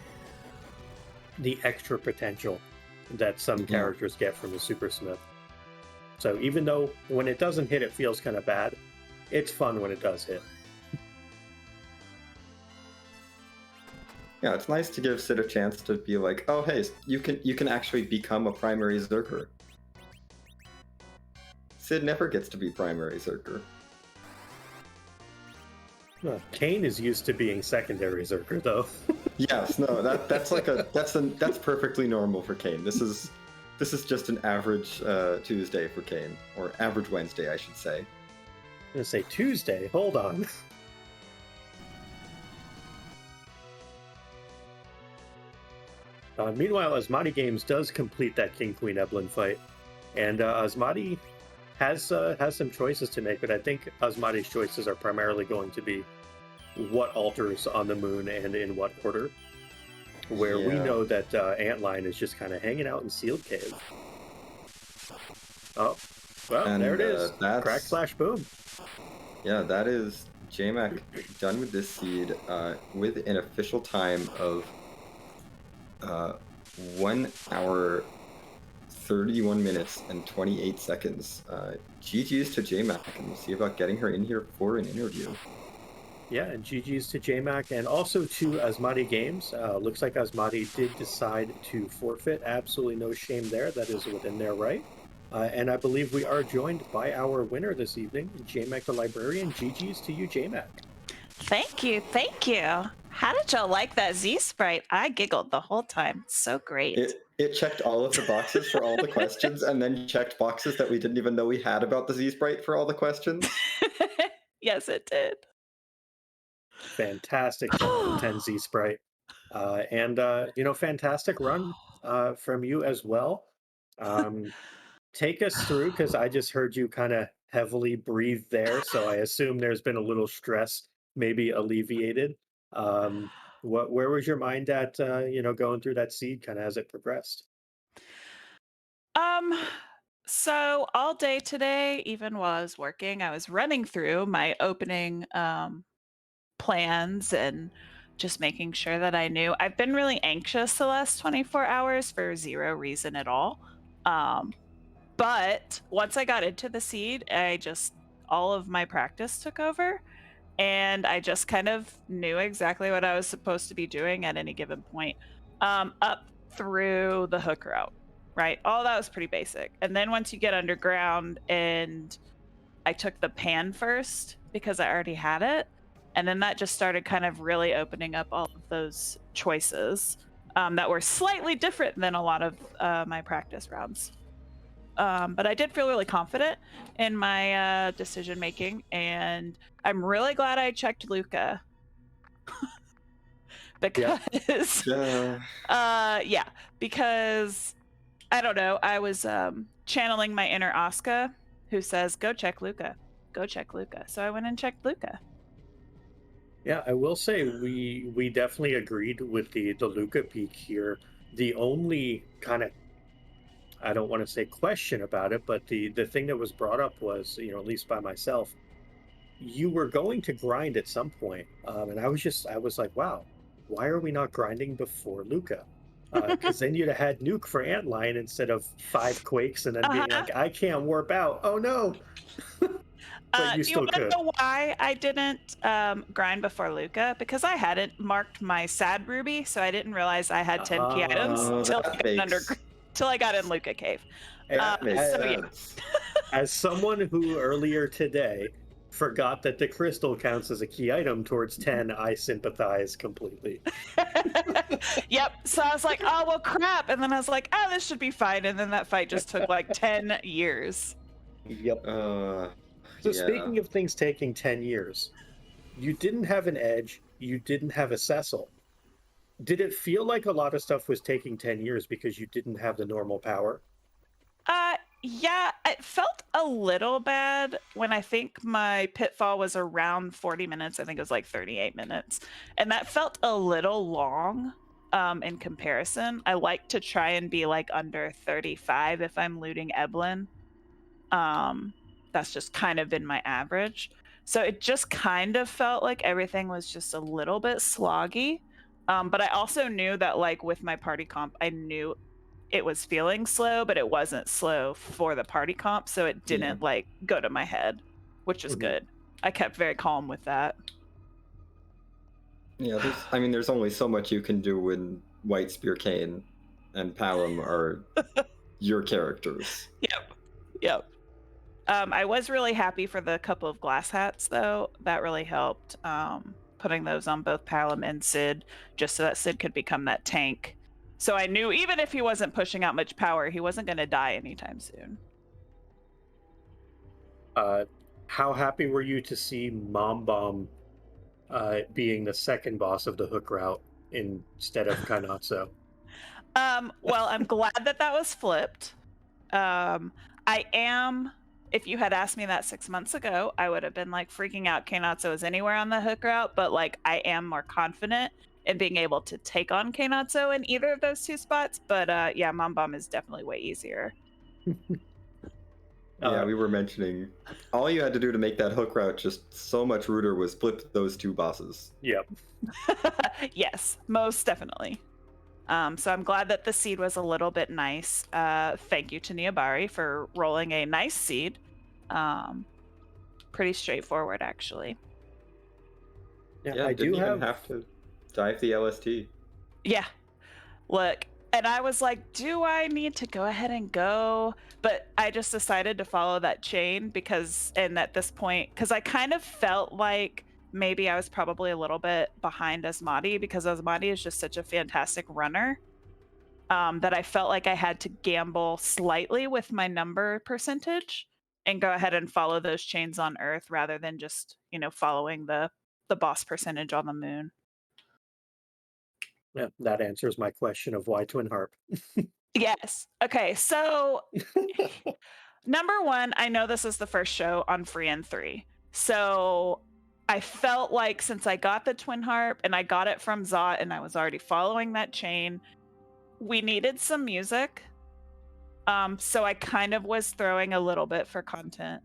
the extra potential that some characters get from the Super Smith. So even though when it doesn't hit, it feels kind of bad, it's fun when it does hit. Yeah, it's nice to give Sid a chance to be like, oh, hey, you can actually become a primary Zerker. Sid never gets to be primary Zerker. Kane is used to being secondary Zerker, though. Yes, no, that's perfectly normal for Kane. This is just an average Tuesday for Kane, or average Wednesday, I should say. I'm gonna say Tuesday. Hold on. Meanwhile, AsmadiGames does complete that King Queen Eblan fight, and Asmadi has some choices to make, but I think Asmadi's choices are primarily going to be what altars on the moon and in what order. Where we know that Antline is just kind of hanging out in Sealed Cave. Oh, well, and there it is. Crack slash boom. Yeah, that is JMac done with this seed with an official time of 1 hour 31 minutes and 28 seconds. GG's to JMac, and we'll see about getting her in here for an interview. Yeah, and GG's to JMac, and also to AsmadiGames. Looks like Asmadi did decide to forfeit. Absolutely no shame there. That is within their right. And I believe we are joined by our winner this evening, JMac the Librarian. GG's to you, JMac. Thank you, thank you. How did y'all like that Z sprite? I giggled the whole time. So great. It checked all of the boxes for all the questions, and then checked boxes that we didn't even know we had about the Z sprite for all the questions. Yes, it did. Fantastic job, 10 Z sprite. And you know, fantastic run from you as well. Take us through, because I just heard you kind of heavily breathe there, so I assume there's been a little stress maybe alleviated. Where was your mind at, you know, going through that seed kind of as it progressed? So all day today, even while I was working, I was running through my opening plans and just making sure that I knew. I've been really anxious the last 24 hours for zero reason at all. But once I got into the seed, all of my practice took over, and I just kind of knew exactly what I was supposed to be doing at any given point, up through the hook route, right? All that was pretty basic. And then once you get underground, and I took the pan first because I already had it, and then that just started kind of really opening up all of those choices that were slightly different than a lot of my practice rounds. But I did feel really confident in my decision making, and I'm really glad I checked Luca because, yeah, because I don't know, I was channeling my inner Asuka, who says, "Go check Luca, go check Luca." So I went and checked Luca. Yeah, I will say we definitely agreed with the Luca peak here. The only kind of, I don't want to say question about it, but the thing that was brought up was, at least by myself, you were going to grind at some point, and I was like, wow, why are we not grinding before Luca? Because then you'd have had nuke for Antlion instead of 5 quakes, and then being Uh-huh. like, I can't warp out. Oh no! But you You still want to could. know why I didn't grind before Luca? Because I hadn't marked my sad ruby, so I didn't realize I had 10 key items Oh, till I got in Luca Cave. that makes So yeah. sense. As someone who earlier today forgot that the crystal counts as a key item towards 10, I sympathize completely. Yep. So I was like, oh, well, crap. And then I was like, oh, this should be fine. And then that fight just took like 10 years. Yep. So So speaking of things taking 10 years, you didn't have an Edge, you didn't have a Cecil. Did it feel like a lot of stuff was taking 10 years because you didn't have the normal power? Yeah, it felt a little bad when I think my pitfall was around 40 minutes. I think it was like 38 minutes. And that felt a little long in comparison. I like to try and be like under 35 if I'm looting Eblan. That's just kind of been my average. So it just kind of felt like everything was just a little bit sloggy. But I also knew that like with my party comp, I knew it was feeling slow, but it wasn't slow for the party comp, so it didn't like go to my head, which is good. I kept very calm with that. Yeah, there's only so much you can do when White Spear Kane and Palom are your characters. Yep. I was really happy for the couple of glass hats, though. That really helped. Putting those on both Palom and Sid, just so that Sid could become that tank. So I knew even if he wasn't pushing out much power, he wasn't going to die anytime soon. How happy were you to see Mom Bomb being the second boss of the hook route instead of Kanatsu? Well, I'm glad that was flipped. If you had asked me that 6 months ago, I would have been like freaking out Kanatsu is anywhere on the hook route, but like I am more confident in being able to take on Kanatsu in either of those two spots. But yeah, Mom Bomb is definitely way easier. Yeah, we were mentioning all you had to do to make that hook route just so much ruder was flip those two bosses. Yep. Yes, most definitely. So I'm glad that the seed was a little bit nice. Thank you to Niabari for rolling a nice seed. Pretty straightforward, actually. Yeah, I didn't even have to dive the LST. Yeah. Look, and I was like, do I need to go ahead and go? But I just decided to follow that chain and at this point, because I kind of felt like maybe I was probably a little bit behind Asmadi because Asmadi is just such a fantastic runner that I felt like I had to gamble slightly with my number percentage and go ahead and follow those chains on Earth rather than just, following the boss percentage on the moon. Yeah, that answers my question of why Twin Harp. Yes. Okay, so number one, I know this is the first show on Free N3. So I felt like since I got the Twin Harp and I got it from Zot and I was already following that chain, we needed some music. So I kind of was throwing a little bit for content,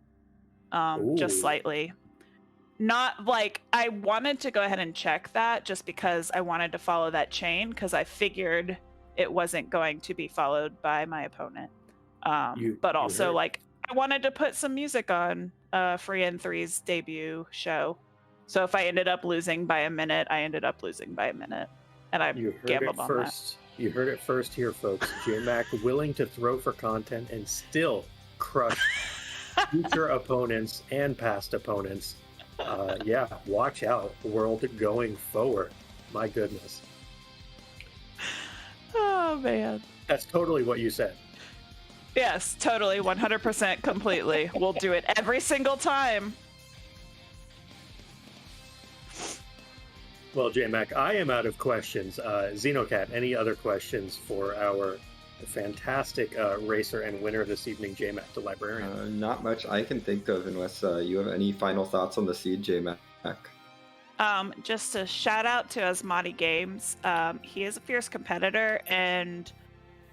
just slightly. not like I wanted to go ahead and check that just because I wanted to follow that chain because I figured it wasn't going to be followed by my opponent. But also heard- like I wanted to put some music on Free N3's debut show. So if I ended up losing by a minute, I ended up losing by a minute. And I You heard gambled it on first. You heard it first here, folks. J-Mac willing to throw for content and still crush future opponents and past opponents. Yeah, watch out, world going forward. My goodness. Oh man. That's totally what you said. Yes, totally, 100% completely. We'll do it every single time. Well, J-Mac, I am out of questions. Xenocat, any other questions for our fantastic racer and winner this evening, J-Mac, the librarian? Not much I can think of unless you have any final thoughts on the seed, J-Mac. Just a shout out to AsmadiGames. He is a fierce competitor, and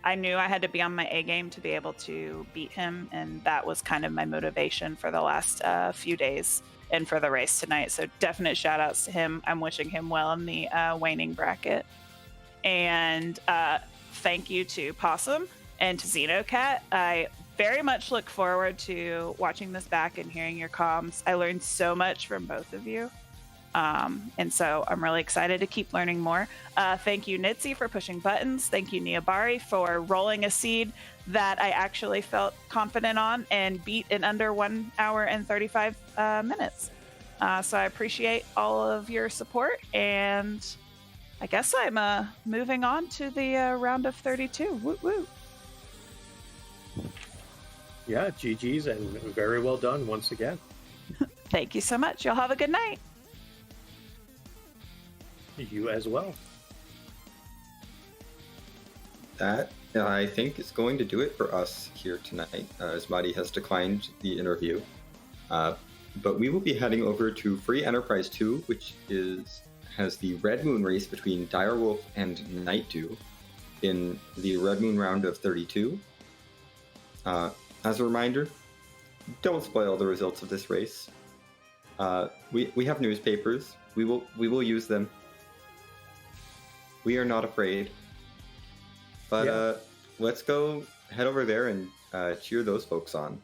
I knew I had to be on my A game to be able to beat him, and that was kind of my motivation for the last few days and for the race tonight. So definite shout outs to him. I'm wishing him well in the waning bracket. And thank you to Possum and to Xenocat. I very much look forward to watching this back and hearing your comms. I learned so much from both of you. And so I'm really excited to keep learning more. Thank you, Nitzy, for pushing buttons. Thank you, Niabari, for rolling a seed that I actually felt confident on and beat in under 1 hour and 35 minutes. So I appreciate all of your support, and I guess I'm moving on to the round of 32. Woo woo. Yeah, GG's and very well done once again. Thank you so much. Y'all have a good night. You as well. That, I think, is going to do it for us here tonight. Asmadi has declined the interview. But we will be heading over to Free Enterprise 2, which has the Red Moon race between Direwolf and Night Dew in the Red Moon round of 32. As a reminder, don't spoil the results of this race. We have newspapers. We will use them. We are not afraid. But let's go head over there and cheer those folks on.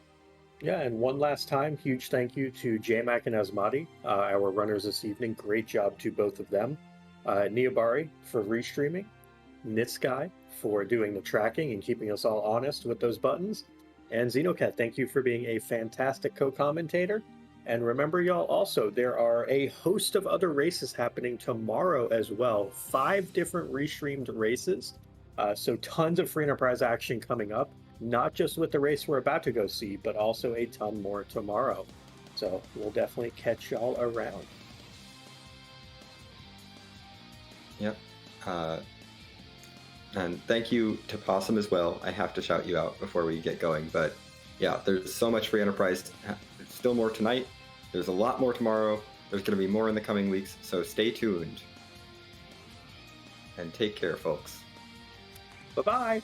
Yeah, and one last time, huge thank you to J-Mac and Asmadi, our runners this evening. Great job to both of them. Niabari for restreaming. Nitsky for doing the tracking and keeping us all honest with those buttons. And Xenocat, thank you for being a fantastic co-commentator. And remember, y'all, also, there are a host of other races happening tomorrow as well. 5 different restreamed races. So tons of Free Enterprise action coming up, not just with the race we're about to go see, but also a ton more tomorrow. So we'll definitely catch y'all around. Yep. And thank you to Possum as well. I have to shout you out before we get going. But yeah, there's so much Free Enterprise. There's still more tonight. There's a lot more tomorrow. There's going to be more in the coming weeks. So stay tuned. And take care, folks. Bye-bye.